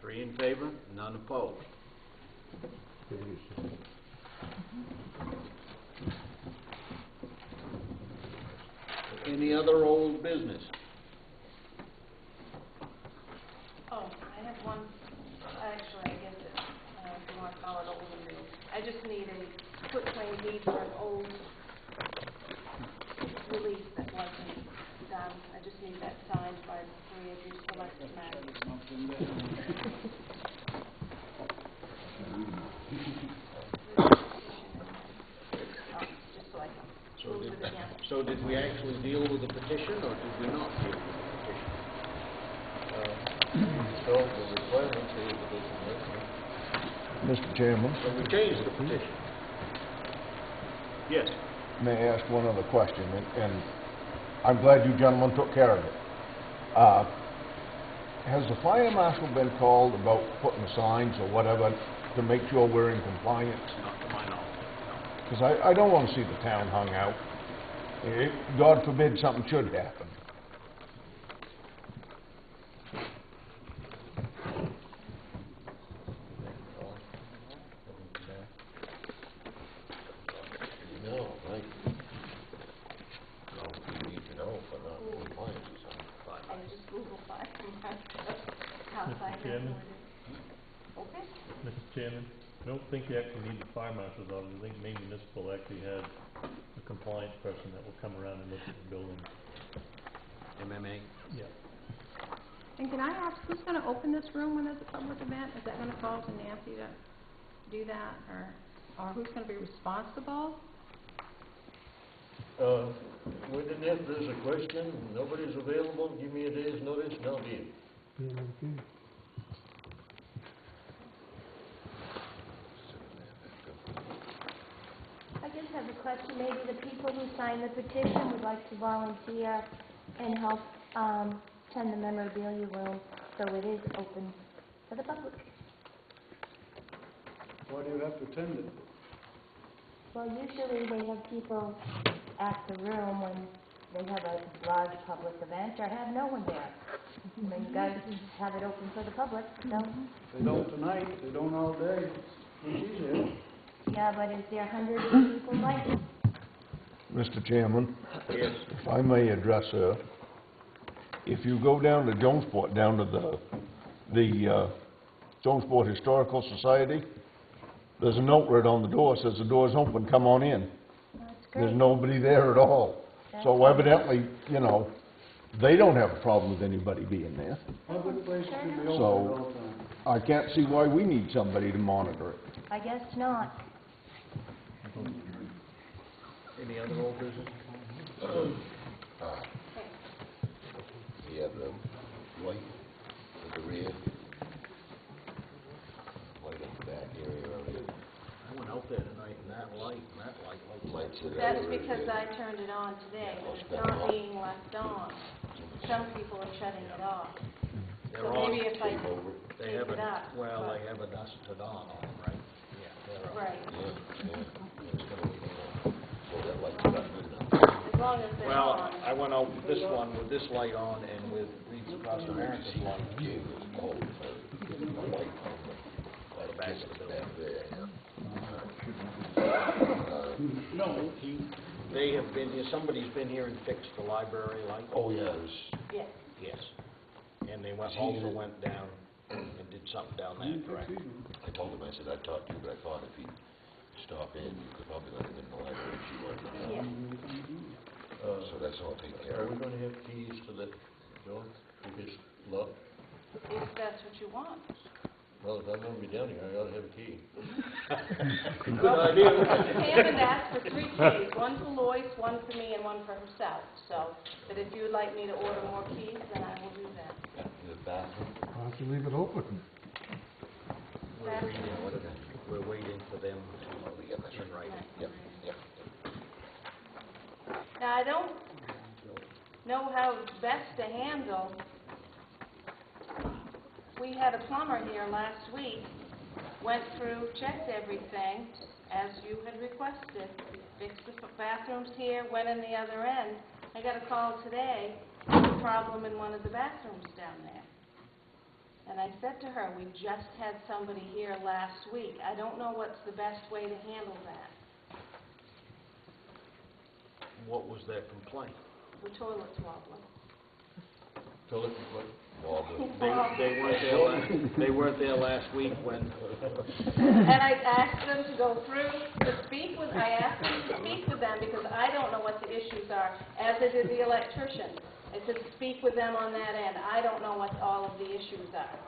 3 in favor, none opposed. Any other old business? Oh, I have one, actually, I guess it's, if you want to call it old and new. I just need a quick claim deed for an old release that wasn't done. I just need that signed by the 3 of you selected members. Just so I can move it again. So did we actually deal with the petition, or did we not deal with the petition? So the requirements are the petition, Mr. Chairman, So we changed the petition. Yes. may I ask one other question? And I'm glad you gentlemen took care of it. Has the fire marshal been called about putting signs or whatever to make sure we're in compliance? Not to my knowledge. Because I don't want to see the town hung out. God forbid something should happen. No, right. No, we need to know for non-compliance or something. I just Google fire marshal outside. Chairman? Okay. Mr. Chairman, I don't think you actually need the fire marshal's office. I think Maine Municipal actually has a compliance person that will come around and look at the building. MMA? Yeah. And can I ask, who's going to open this room when there's a public event? Is that going to fall to Nancy to do that, or who's going to be responsible? When and if there's a question, nobody's available, give me a day's notice and I'll be in. I just have a question. Maybe the people who signed the petition would like to volunteer and help tend the memorabilia room so it is open for the public. Why do you have to attend it? Well, usually they have people at the room when they have a large public event or have no one there. So you guys have it open for the public, so. They don't tonight, they don't all day. When she's here. Yeah, but is there hundreds of people like it? Mr. Chairman? Yes. If I may address her, if you go down to Jonesport, down to the Jonesport Historical Society, there's a note right on the door, says the door's open, come on in. That's great. There's nobody there at all. So evidently, you know, they don't have a problem with anybody being there. Public places should be open at So, all times. I can't see why we need somebody to monitor it. I guess not. Any other old business? We have the light at the rear. Light in the back area around here. I went out there tonight and that light Lights it That's everywhere. because I turned it on today, but it's not being left on. Some people are shutting it off. They're So on. maybe if I They take haven't, it up. well, but- they have a dusted on them, right? Yeah, they're on. Right, Yeah, it's gonna be, so that light's not good enough. as long as they're Well, on. I went out with this one with this light on and with Reeds Across America's light. Yeah, it was cold, so the light on the back of the back there, yeah. No. They have been here, somebody's been here and fixed the library light. Oh, yeah, it was, Yes. Yes. And they also went down and did something down there, correct? I told him, I said, I'd talk to you, but I thought if he'd stop in, you could probably let him in the library if you wanted. Yes. So that's all taken care Are of. we gonna have keys to the door, if it's locked? If that's what you want. Well, if I'm gonna be down here, I ought to have a key. Good idea. Pam had asked for 3 keys, one for Lois, one for me, and one for herself. So, but if you would like me to order more keys, then I will do that. The bathroom, Why don't you leave it open? We're reading what it is. we're waiting for them Oh, yeah, that's in right. writing. Yep, yep. Now, I don't know how it's best to handle. We had a plumber here last week, went through, checked everything, as you had requested, fixed the bathrooms here, went in the other end. I got a call today, a problem in one of the bathrooms down there. And I said to her, we just had somebody here last week. I don't know what's the best way to handle that. What was their complaint? The toilet's wobbling. Toilet what? They weren't there last week when, And I asked them to go through, I asked them to speak with them because I don't know what the issues are, as I did the electrician. I said, speak with them on that end. I don't know what all of the issues are.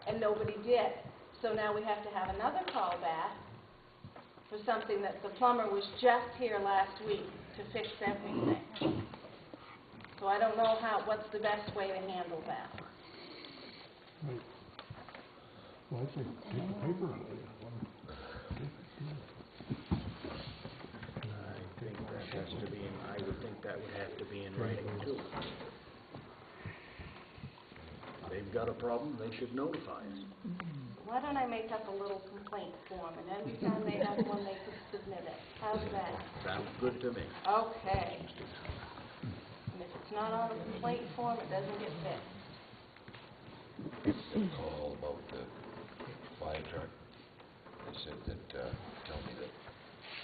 And nobody did. So now we have to have another call back for something that the plumber was just here last week to fix everything. So I don't know what's the best way to handle that. Well, I'd say take the paper out of it. I would think that would have to be in writing too. They've got a problem, they should notify us. Why don't I make up a little complaint form, and every time they have one, they can submit it. How's that? Sounds good to me. Okay. And if it's not on the complaint form, it doesn't get fixed. Call about the fire truck. They said that, tell me that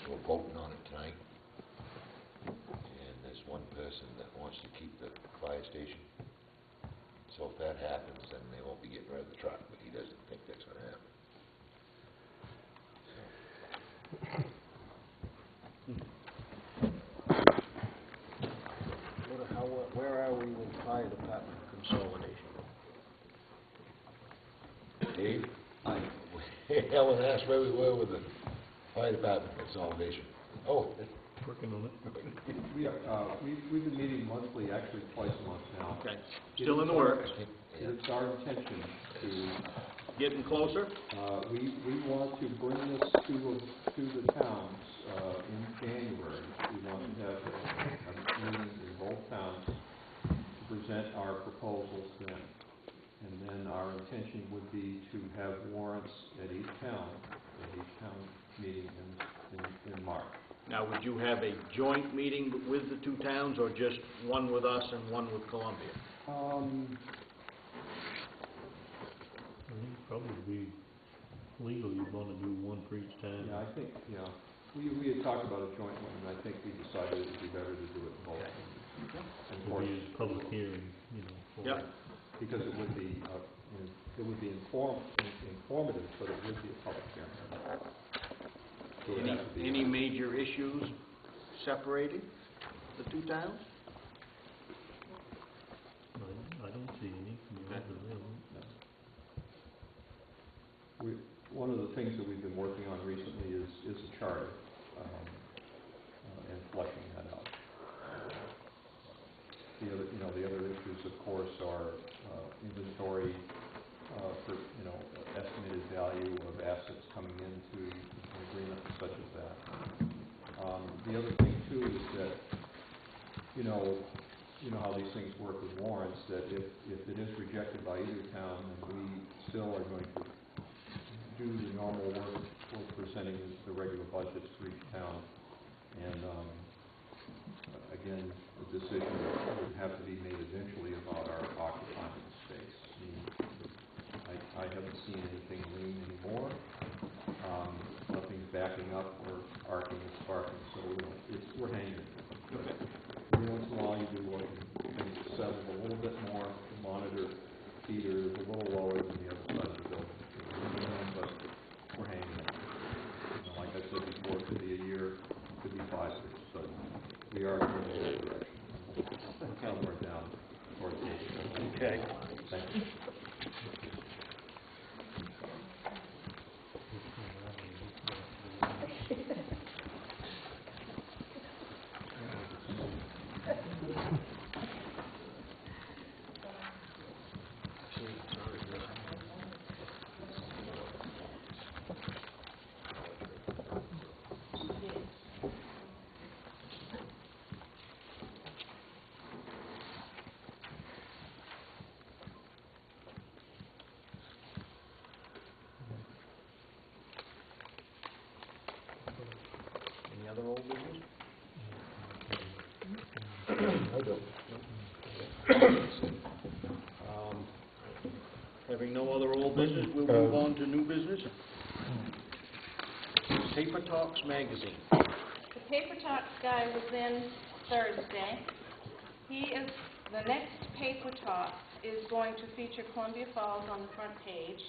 they were voting on it tonight. And there's one person that wants to keep the fire station. So if that happens, then they won't be getting rid of the truck, but he doesn't think that's gonna happen. Where are we with fire department consolidation? Dave? Helen asked where we were with the fire department consolidation. Oh, Working on it. We've been meeting monthly, actually twice a month now. Okay, still in the works. It's our intention to, Getting closer? we want to bring this to the towns in January. We want to have a meeting in both towns to present our proposals then. And then our intention would be to have warrants at each town meeting in March. Now, would you have a joint meeting with the two towns, or just one with us and one with Columbia? I think probably legally you'd want to do one for each town. Yeah, I think, we had talked about a joint one, and I think we decided it would be better to do it both. Okay. And of It'd course, be a public hearing, for Yep. because it would be, informative, but it would be a public hearing. So it has to be- Any major issues separating the two towns? I don't see any. One of the things that we've been working on recently is a charter, and fleshing that out. The other issues, of course, are inventory, for, estimated value of assets coming into an agreement such as that. The other thing too is that, you know how these things work with warrants, that if it is rejected by either town, then we still are going to do the normal work for presenting the regular budgets for each town. And again, the decision would have to be made eventually about our occupying the space. I haven't seen anything lean anymore. Nothing's backing up or arcing and sparking, so we're hanging. Every once in a while you do look and things settle a little bit more, the monitor feeder is a little lower than the other side of the building. But we're hanging in. Like I said before, it could be a year, it could be 5 years, but we are going in that direction. Somewhere down towards the Okay. Thank you. I don't. Having no other old business, we'll move on to new business. Paper Talks Magazine. The Paper Talks guy was in Thursday. The next Paper Talks is going to feature Columbia Falls on the front page.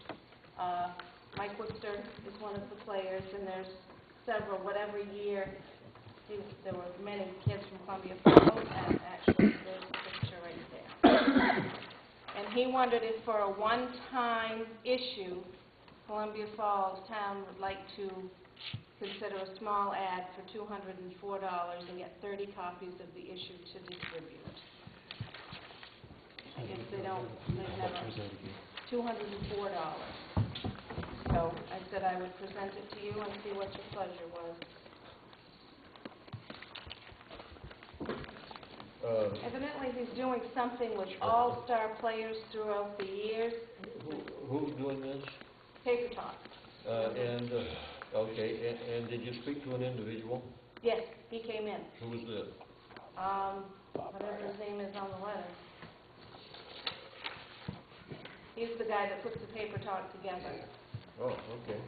Mike Worcester is one of the players, and there's several. Whatever year, there were many kids from Columbia Falls, and actually there's a picture right there. And he wondered if for a one-time issue, Columbia Falls Town would like to consider a small ad for $204 and get 30 copies of the issue to distribute. If they don't, they never. $204. So I said I would present it to you and see what your pleasure was. Evidently, he's doing something with all-star players throughout the years. Who's doing this? Paper Talk. Okay, and did you speak to an individual? Yes, he came in. Who was this? Whatever his name is on the letter. He's the guy that puts the Paper Talk together. Oh, okay.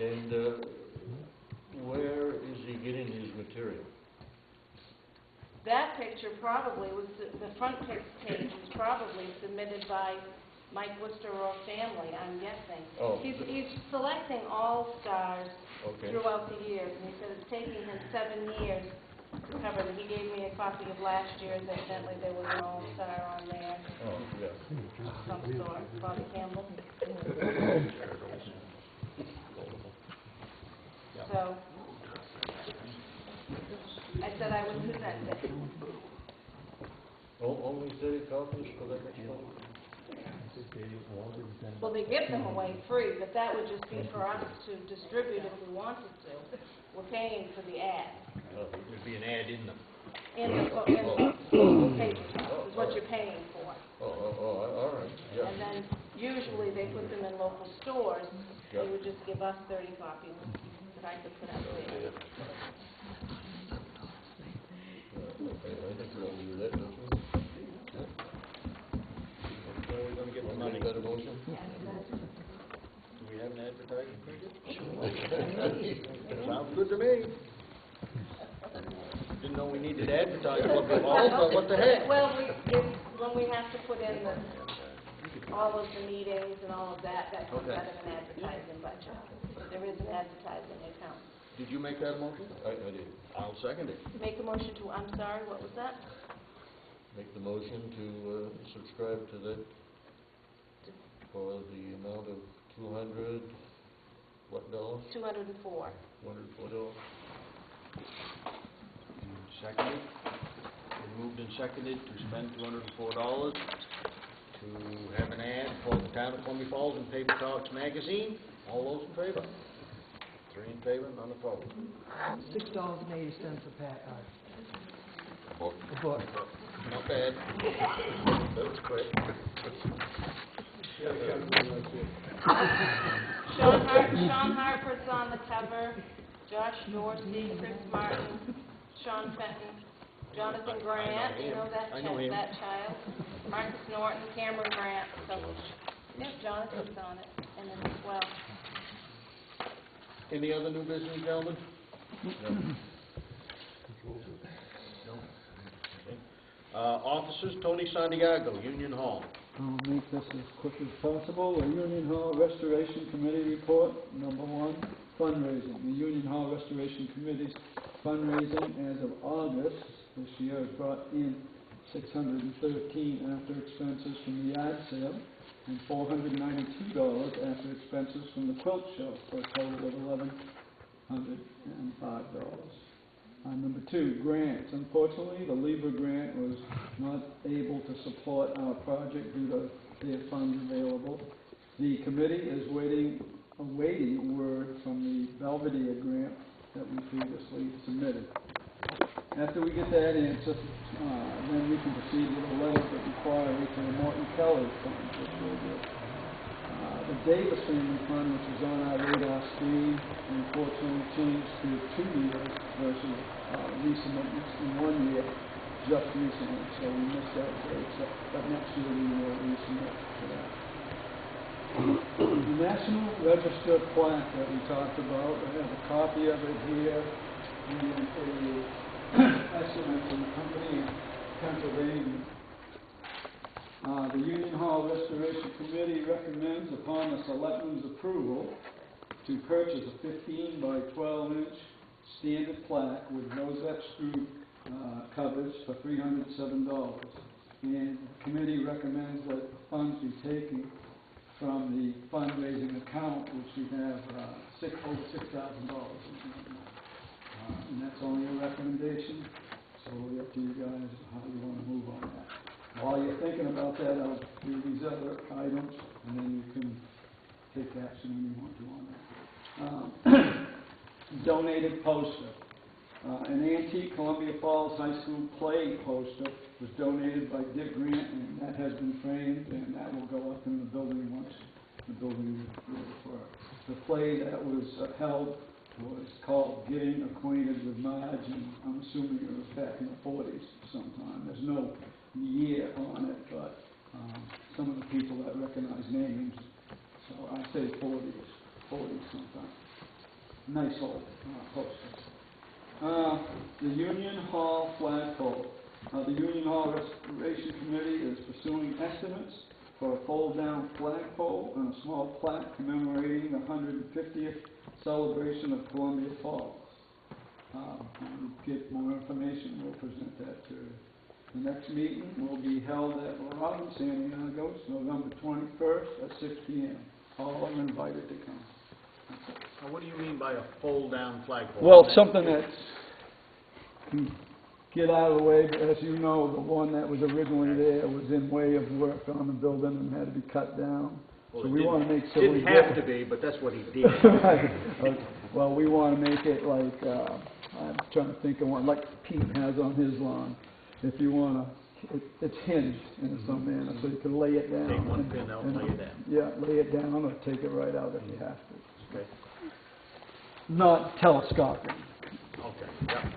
And where is he getting his material? That picture probably was, the front page was probably submitted by Mike Worcester or family, I'm guessing. Oh. He's selecting all stars Okay. throughout the years, and he said it's taking him 7 years to cover them. He gave me a copy of last year's, evidently there was an all-star on there, Oh, yeah. some sort, Bobby Campbell. So, I said I would present it. Only 30 copies for that much money? Well, they give them away free, but that would just be for us to distribute if we wanted to. We're paying for the ad. There'd be an ad in them. In the Paper Talk is what you're paying for. All right, yeah. And then usually they put them in local stores. Yep. They would just give us 30 copies that I could put out there. I think we're gonna do that, don't we? Where are we going to get the money? Is that a motion? Do we have an advertising figure? Sounds good to me. Didn't know we needed advertising, but what the heck? Well, when we have to put in all of the meetings and all of that, that comes out of an advertising budget. There is an advertising account. Did you make that motion? I did. I'll second it. Make a motion to, I'm sorry, what was that? Make the motion to subscribe to that for the amount of $200, what dollars? $204. $204. Seconded. Been moved and seconded to spend $204 to have an ad for the town of Columbia Falls in Paper Talks Magazine. All those in favor? 3 in favor, none opposed. $6.80 a pack, Book. a book. Not bad. That was quick. Sean Hartford's on the cover, Josh Dorsey, Chris Martin, Sean Fenton, Jonathan Grant, you know that child, Marcus Norton, Cameron Grant, so, yeah, Jonathan's on it, and then as well. Any other new business, gentlemen? Officers, Tony Santiago, Union Hall. I'll make this as quick as possible. The Union Hall Restoration Committee report, number 1, fundraising. The Union Hall Restoration Committee's fundraising as of August this year has brought in $613 after expenses from the yard sale and $492 after expenses from the quilt show for a total of $1,105. Number 2, grants. Unfortunately, the Libra grant was not able to support our project due to their funds available. The committee is awaiting word from the Belvedere grant that we previously submitted. After we get that answer, then we can proceed with a letter of inquiry to the Morton Kelly Fund, which we'll do. The Davis Family Fund, which is on our radar screen, unfortunately changed to 2 years versus resubmittance in 1 year. just recently, so we missed that date, but next year we will resubmit for that. The National Register plaque that we talked about, I have a copy of it here, and a estimate from the company in Pennsylvania. The Union Hall Restoration Committee recommends, upon the Selectmen's approval, to purchase a 15 by 12 inch standard plaque with rosette screw covers for $307. And the committee recommends that funds be taken from the fundraising account, which we have over $6,000. And that's only a recommendation, so it's up to you guys how you want to move on that. While you're thinking about that, I'll do these other items, and then you can take action when you want to on that. Donated poster. An antique Columbia Falls High School play poster was donated by Dick Grant, and that has been framed, and that will go up in the building once the building is ready for it. The play that was held was called Getting Acquainted with Marge, and I'm assuming it was back in the 40s sometime. There's no year on it, but some of the people that recognize names, so I say 40s sometime. Nice old poster. The Union Hall flagpole. The Union Hall Restoration Committee is pursuing estimates for a fold-down flagpole and a small plaque commemorating the 150th celebration of Columbia Falls. When we get more information, we'll present that to you. The next meeting will be held at Robin San Diego, November 21st at 6 p.m. All are invited to come. Now, what do you mean by a fold-down flagpole? Well, something that can get out of the way, but as you know, the one that was originally there was in way of work on the building and had to be cut down. Well, So we want to make sure didn't we have to be, but that's what he did. Right. Well, we want to make it like, I'm trying to think of one, like Pete has on his lawn. If you want to, it's hinged in some manner, so you can lay it down. Take one pin out and lay it down. Yeah, lay it down or take it right out if you have to. Okay. Not telescoping. Okay, yeah.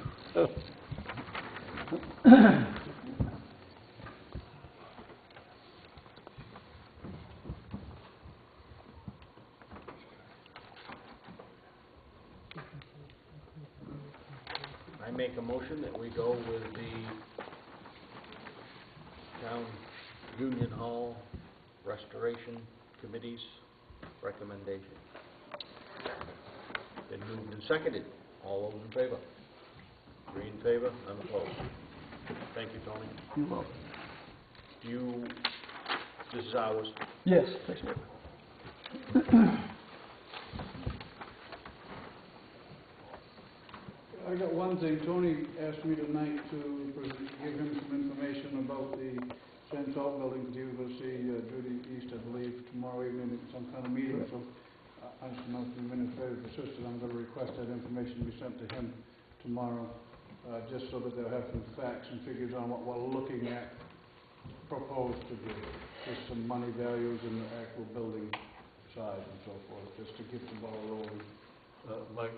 I make a motion that we go with the Town Union Hall Restoration Committee's recommendation. Been moved and seconded. All those in favor? Three in favor, none opposed. Thank you, Tony. You're welcome. This is ours. Yes, thank you. I got one thing. Tony asked me tonight to give him some information about the San Salt building, because he was going to see Judy East, I believe, tomorrow evening at some kind of meeting. So I should not be administrative assistant. I'm going to request that information be sent to him tomorrow, just so that they'll have some facts and figures on what we're looking at proposed to do. Just some money values and the actual building size and so forth, just to get the ball rolling. Mike,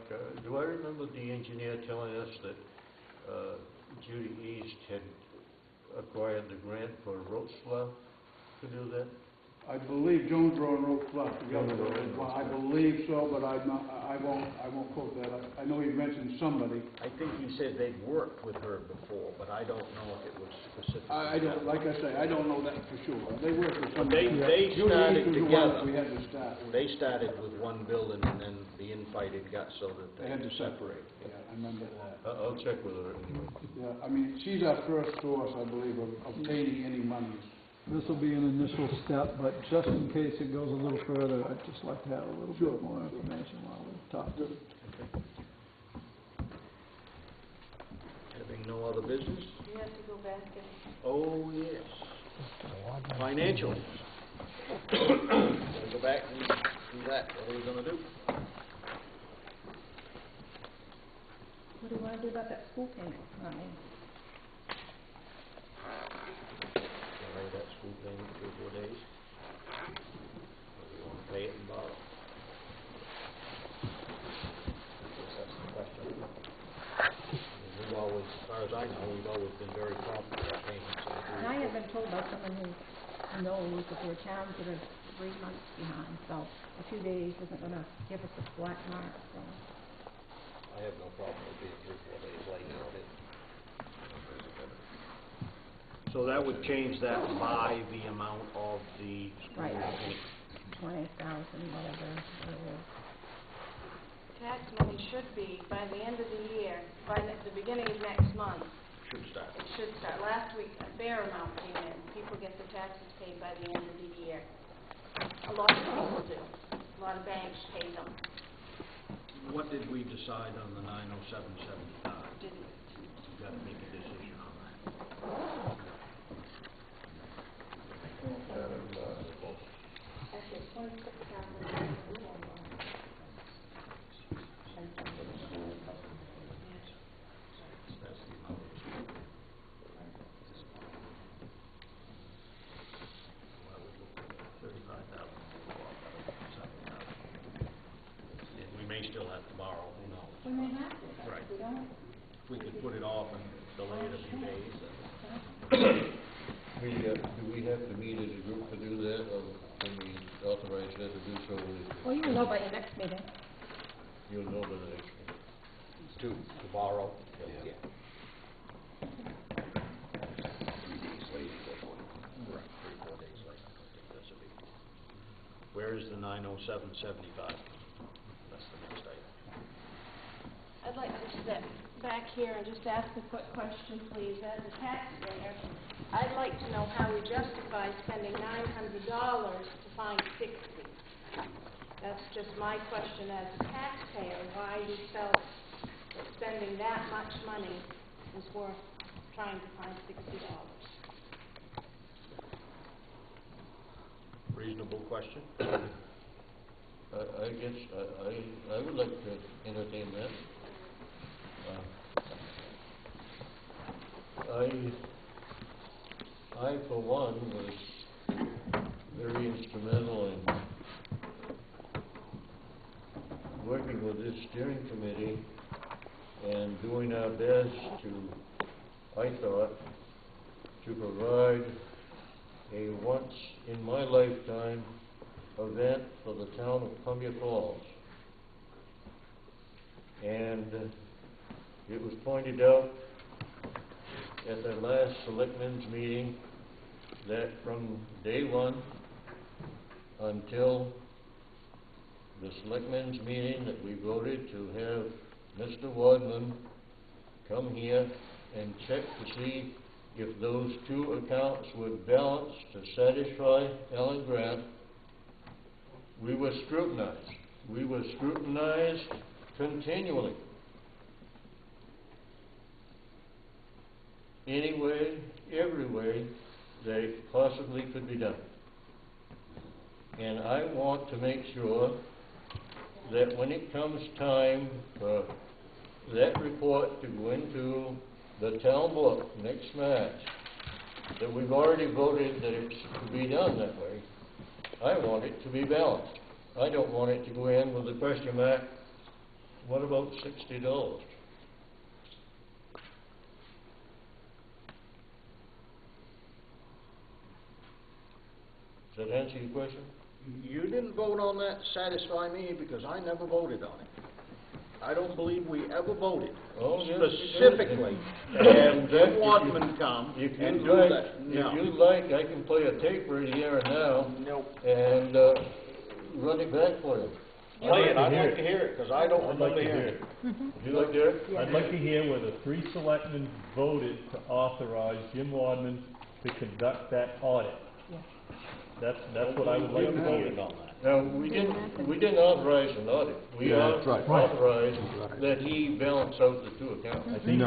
do I remember the engineer telling us that Judy East had acquired the grant for road swell to do that? I believe Jonesboro and Road Flush together. I believe so, but I won't quote that. I know he mentioned somebody. I think he said they'd worked with her before, but I don't know if it was specific. I don't, like I say, I don't know that for sure. They worked with But somebody. they started Judy East was the one together. that we had to start with. They started with one building, and then the infight had got so that They had to separate. Yeah, I remember that. I'll check with her anyway. Yeah, I mean, she's our first source, I believe, of obtaining any monies. This will be an initial step, but just in case it goes a little further, I'd just like to have a little bit more information while we talk. Okay. Having no other business? You have to go back and... Oh, yes. Financial. We'll go back and do that. What are we going to do? What do you want to do about that school payment? Delay that school payment 3 or 4 days? Or we want to pay it and borrow? I guess that's the question. I mean, we've always, as far as I know, know, we've always been very prompt with our payments. And I have been told by someone who knows that there are towns that are 3 months behind, so a few days isn't gonna give us a black mark, so. I have no problem with being 3 or 4 days late on it. So that would change that by the amount of the school Right. payment. 20,000, whatever it is. Tax money should be, by the end of the year, by the beginning of next month, Should start. it should start. Last week, a fair amount came in. People get their taxes paid by the end of the year. A lot of people do. A lot of banks pay them. What did we decide on the 90775? Didn't. You gotta make a decision on that. Actually, it's 26,000. That's the amount of the school. Well, we looked at 35,000, and we may still have to borrow, who knows? We may have to, Right. if we don't. If we could put it off and delay it a few days, Do we have to meet as a group to do that, or can we authorize that to do so? Well, you'll know by your next meeting. You'll know by the next meeting. to borrow. Yeah. 3 days late, that's what. Right, 3 or 4 days late, I don't think that's a big deal. Where is the 90775? That's the next item. I'd like to step back here and just ask a quick question, please. As a taxpayer, I'd like to know how we justify spending $900 to find 60. That's just my question as a taxpayer, why we felt that spending that much money was worth trying to find $60. Reasonable question? I guess, I would like to entertain that. I for one was very instrumental in working with this steering committee and doing our best to, I thought, to provide a once-in-my-lifetime event for the town of Columbia Falls. And it was pointed out at the last selectmen's meeting that from day one until the selectmen's meeting that we voted to have Mr. Wadman come here and check to see if those 2 accounts would balance to satisfy Alan Grant, we were scrutinized. We were scrutinized continually. Any way, every way that it possibly could be done. And I want to make sure that when it comes time for that report to go into the town book next March, that we've already voted that it's to be done that way, I want it to be balanced. I don't want it to go in with a question mark, what about $60? Does that answer your question? You didn't vote on that to satisfy me because I never voted on it. I don't believe we ever voted specifically and Jim Wadman come If and you'd do like, that. No. if you'd like, I can play a tape right here and now Nope. and run it back for you. I'd like to hear it, because I don't I'd like remember to hear hearing it. it. You like to hear it? I'd like to hear whether 3 selectmen voted to authorize Jim Wadman to conduct that audit. That's what I would like to We hear. voted on that. Now, we didn't authorize an audit. We That's right. authorized that he balance out the 2 accounts. I think he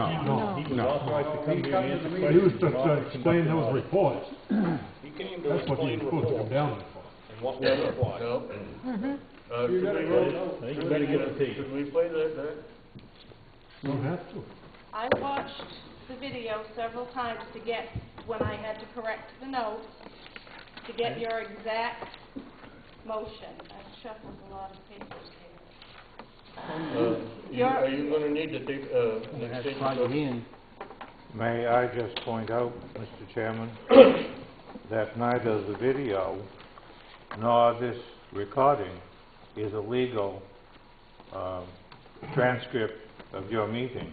was authorized to come here and answer He questions. was to explain those reports. He came to That's what he explain was supposed to come reports down for. and what was required. No. I think you better get the tape. Could we play that back? Don't have to. I watched the video several times to get, when I had to correct the notes, to get your exact motion. I shuffled a lot of papers here. Are you gonna need to take, You have to try your hand. May I just point out, Mr. Chairman, that neither the video nor this recording is a legal transcript of your meeting.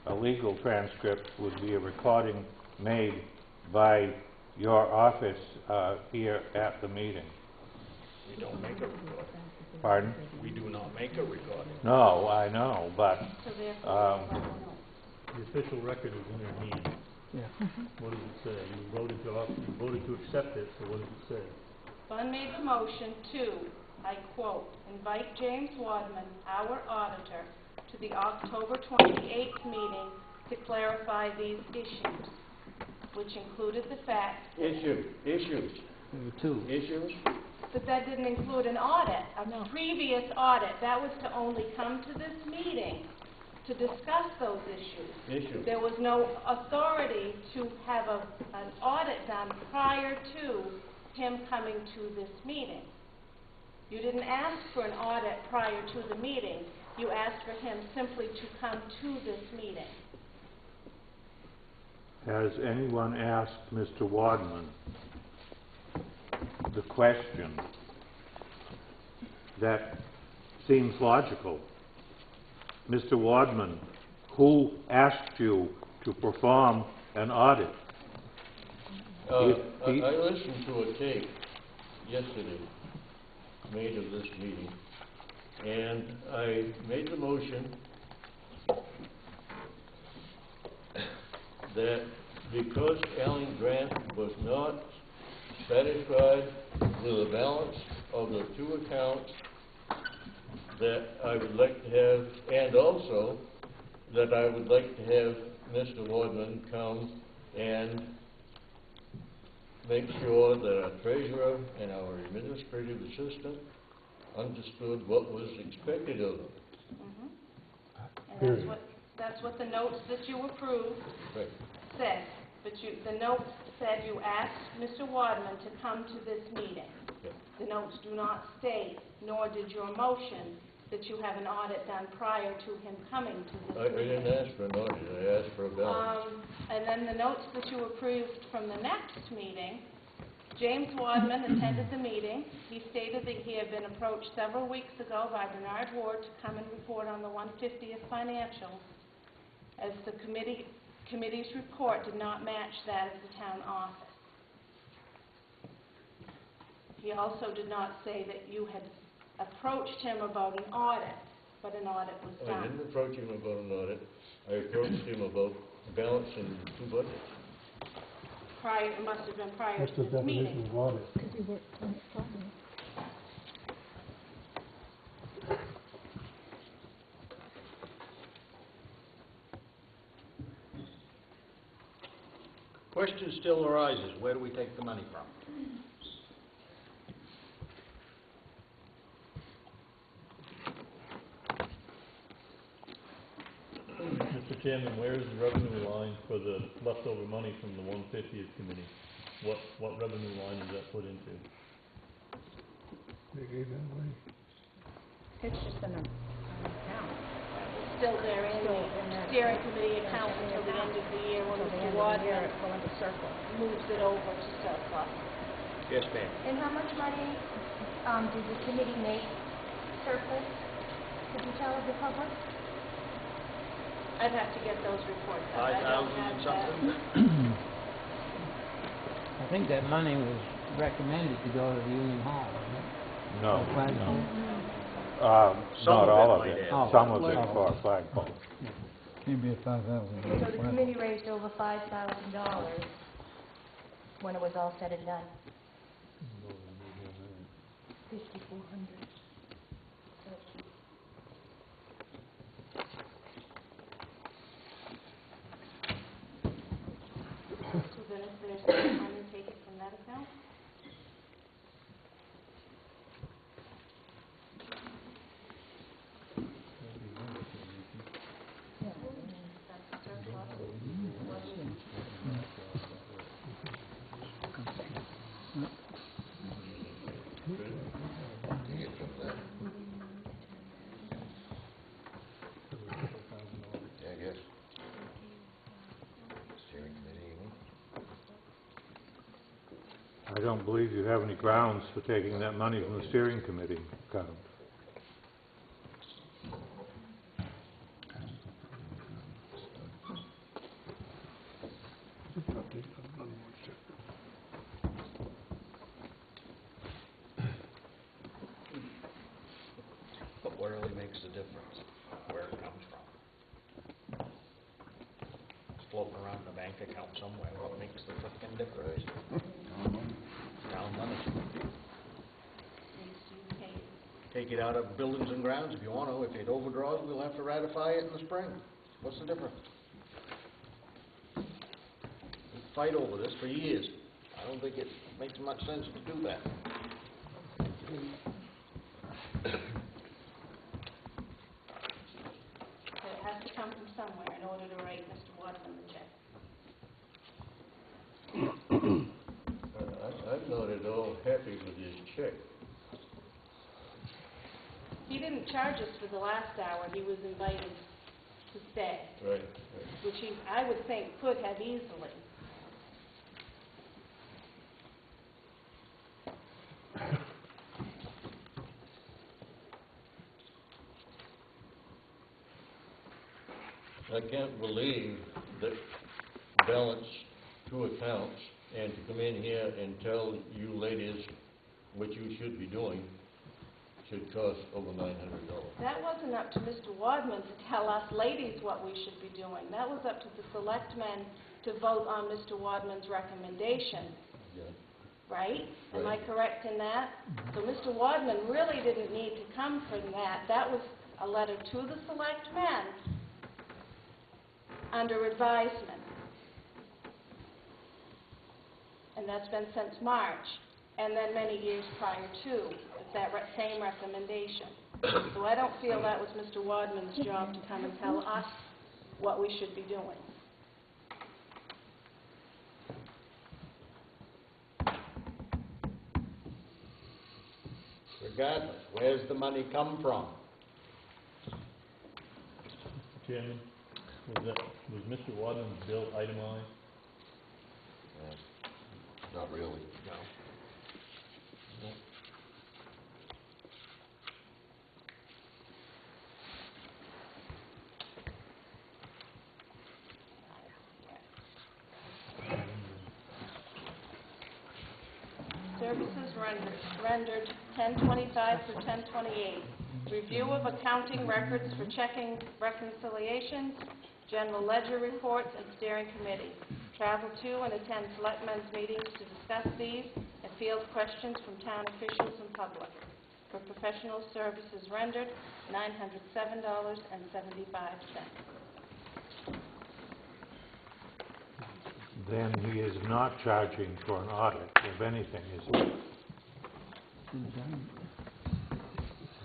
A legal transcript would be a recording made by your office here at the meeting. We don't make a recording. Pardon? We do not make a recording. No, I know, but So therefore, The official record is in your hand. Yeah. What does it say? You voted to accept it, so what does it say? Bun made the motion to, I quote, invite James Wadman, our auditor, to the October 28th meeting to clarify these issues, which included the fact, Issues. but that didn't include an audit, a previous audit. That was to only come to this meeting to discuss those issues. There was no authority to have an audit done prior to him coming to this meeting. You didn't ask for an audit prior to the meeting. You asked for him simply to come to this meeting. has anyone asked Mr. Wadman the question that seems logical? Mr. Wadman, who asked you to perform an audit? I listened to a tape yesterday, made of this meeting, and I made the motion that because Alan Grant was not satisfied with the balance of the two accounts, that I would like to have, and also that I would like to have Mr. Wadman come and make sure that our treasurer and our administrative assistant understood what was expected of them. And that's what the notes that you approved said. But the notes said you asked Mr. Wadman to come to this meeting. The notes do not state, nor did your motion, that you have an audit done prior to him coming to this I meeting. didn't ask for an audit, I asked for a balance. And then the notes that you approved from the next meeting, James Wadman attended the meeting. He stated that he had been approached several weeks ago by Bernard Ward to come and report on the 150th financials, as the committee's report did not match that of the town office. He also did not say that you had approached him about an audit, but an audit was I done. didn't approach him about an audit, I approached him about balancing two budgets. It must have been prior What's to the this meeting. definition of audit? Question still arises, where do we take the money from? Mr. Chairman, where is the revenue line for the leftover money from the 150th committee? What revenue line is that put into? They gave that away. It's just an account. It's still there in the steering committee account until the end of the year when Mr. Wadman It's going to surplus. moves it over to surplus. Yes, ma'am. And how much money did the committee make surplus? Could you tell the public? I'd have to get those reports. I 5,000 don't have and that. something? I think that money was recommended to go to the Union Hall, wasn't it? No, Or flagpole? not all of might it. add. Some of it for a flagpole. Maybe a 5,000. So the committee raised over $5,000 when it was all said and done. 5,400. So then if there's no money, take it from that account? That's surplus. Take it from that. Yeah, I guess. I don't believe you have any grounds for taking that money from the steering committee account. But what really makes the difference? Where it comes from. It's floating around in a bank account somewhere. What makes the frickin' difference? Town money. Take it out of buildings and grounds if you want to. If it overdraws, we'll have to ratify it in the spring. What's the difference? We fight over this for years. I don't think it makes much sense to do that. So it has to come from somewhere in order to write Mr. Watson the check. I'm not at all happy with this check. He didn't charge us for the last hour. He was invited to stay, Right. which he, I would think, could have easily. I can't believe that balance two accounts and to come in here and tell you ladies what you should be doing should cost over $900. That wasn't up to Mr. Wadman to tell us ladies what we should be doing. That was up to the selectmen to vote on Mr. Wadman's recommendation, Yeah. right? Am I Right. correct in that? So Mr. Wadman really didn't need to come from that. That was a letter to the selectmen under advisement. And that's been since March, and then many years prior to, with that same recommendation. So I don't feel that was Mr. Wadman's job to come and tell us what we should be doing. Regardless, where's the money come from? Mr. Chairman, was Mr. Wadman's bill itemized? Not really. No. Services rendered 10/25 through 10/28. Review of accounting records for checking reconciliations, general ledger reports, and steering committee. Travel to and attend selectmen's meetings to discuss these and field questions from town officials and public. For professional services rendered, $907.75. Then he is not charging for an audit of anything, is he?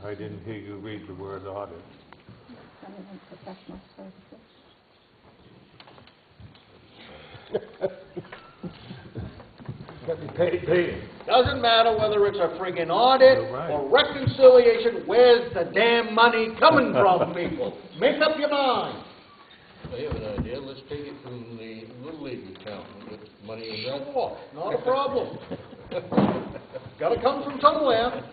I didn't hear you read the word audit. Someone professional services. Doesn't matter whether it's a friggin' audit You're right. or reconciliation, where's the damn money coming from, people? Make up your mind. I have an idea. Let's take it from the Little League account and get money in that. Sure, not a problem. Gotta come from somewhere.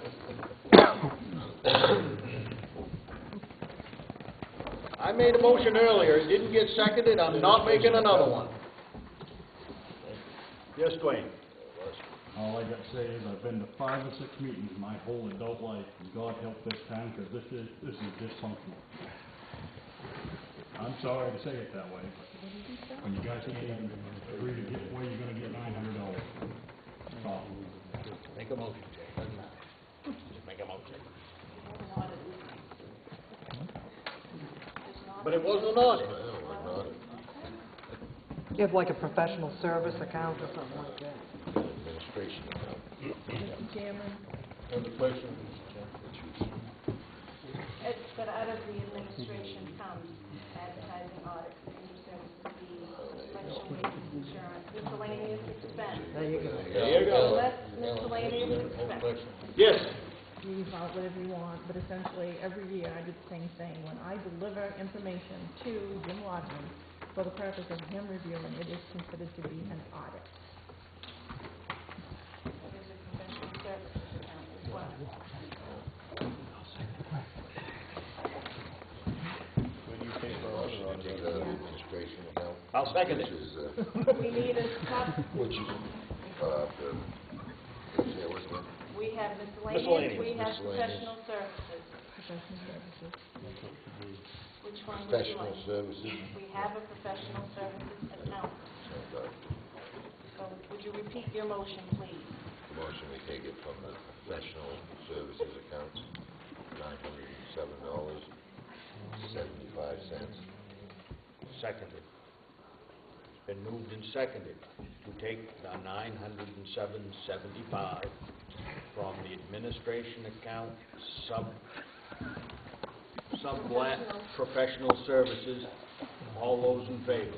I made a motion earlier, it didn't get seconded, I'm not making another one. Yes, Dwayne? All I got to say is I've been to 5 or 6 meetings my whole adult life, and God help this town, because this is dysfunctional. I'm sorry to say it that way, but when you guys can't even agree to get where you're gonna get $900. So, Make a motion, Jay, doesn't matter. Just make a motion. But it wasn't an audit. You have like a professional service account or something like that. Administration account. Mr. Chairman, Other questions, Mr. Chairman? It's, but out of the administration comes advertising, audit, computer services, fees, special wages, insurance, miscellaneous expense. There you go. There you So go. that's miscellaneous expense. Yes. You can call it whatever you want, but essentially, every year, I do the same thing. When I deliver information to Jim Wadman for the purpose of him reviewing, it is considered to be an audit. Where do you pay for all Motion to take it out of the administration account. I'll second it. Which is, We need a top, which is, what's that? we have miscellaneous, Miscellaneous. we have Miscellaneous. professional services. Professional services. Which one would you Professional like? services. We have a professional services account. So would you repeat your motion, please? The motion, we take it from the professional services account, $907.75. Seconded. It's been moved and seconded to take the $907.75 from the administration account, professional services. All those in favor?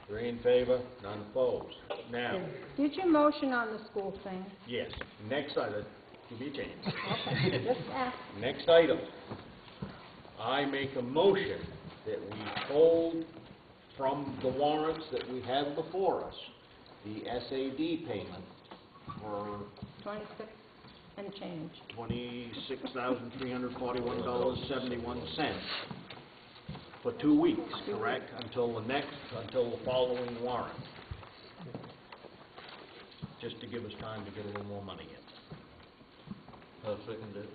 3 in favor, none opposed. Now, Did you motion on the school thing? yes, next item, give me a chance. Okay, just ask. Next item, I make a motion that we hold from the warrants that we have before us, the SAD payment for 26 and change. $26,341.71 for 2 weeks, correct? Until the following warrant. Just to give us time to get a little more money in. I'll second it.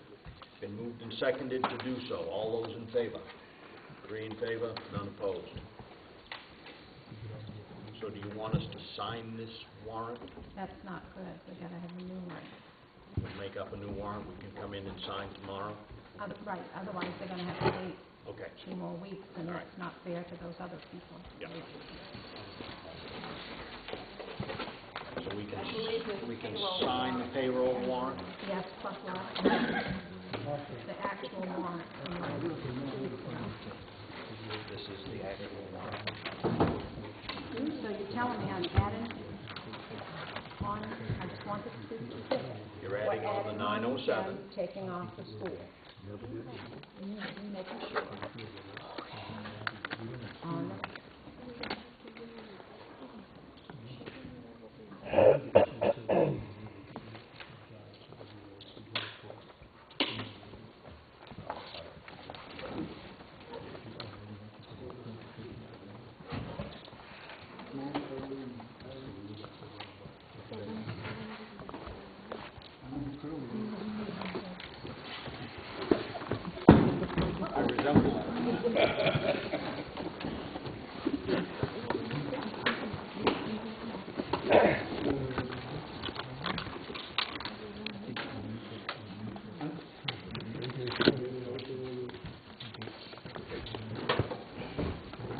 Been moved and seconded to do so. All those in favor? 3 in favor, none opposed. So do you want us to sign this warrant? That's not good, we gotta have a new one. We'll make up a new warrant, we can come in and sign tomorrow? Right, otherwise they're gonna have to wait Okay. 2 more weeks, and All right. that's not fair to those other people. Yeah. So we can sign the payroll warrant? Yes, plus last night, the actual warrant. This is the actual warrant. So you're telling me I'm adding on, I just wanted to... You're adding on the 907. And taking off the school. On I resemble that.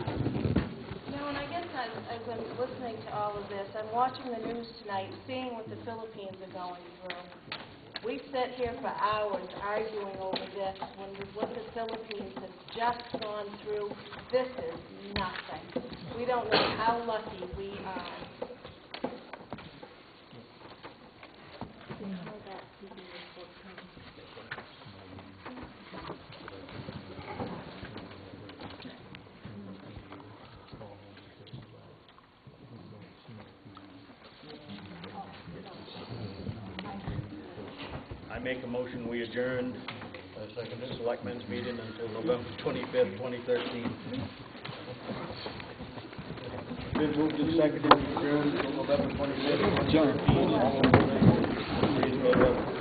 And I guess as I'm listening to all of this, I'm watching the news tonight, seeing what the Philippines are going through. We sit here for hours arguing over this when what the Philippines has just gone through. This is nothing. We don't know how lucky we are. I make a motion, we adjourn the Selectmen's meeting until November 25th, 2013. Been moved and seconded, we adjourn until November 25th, 2013. All those in favor? 3 in favor.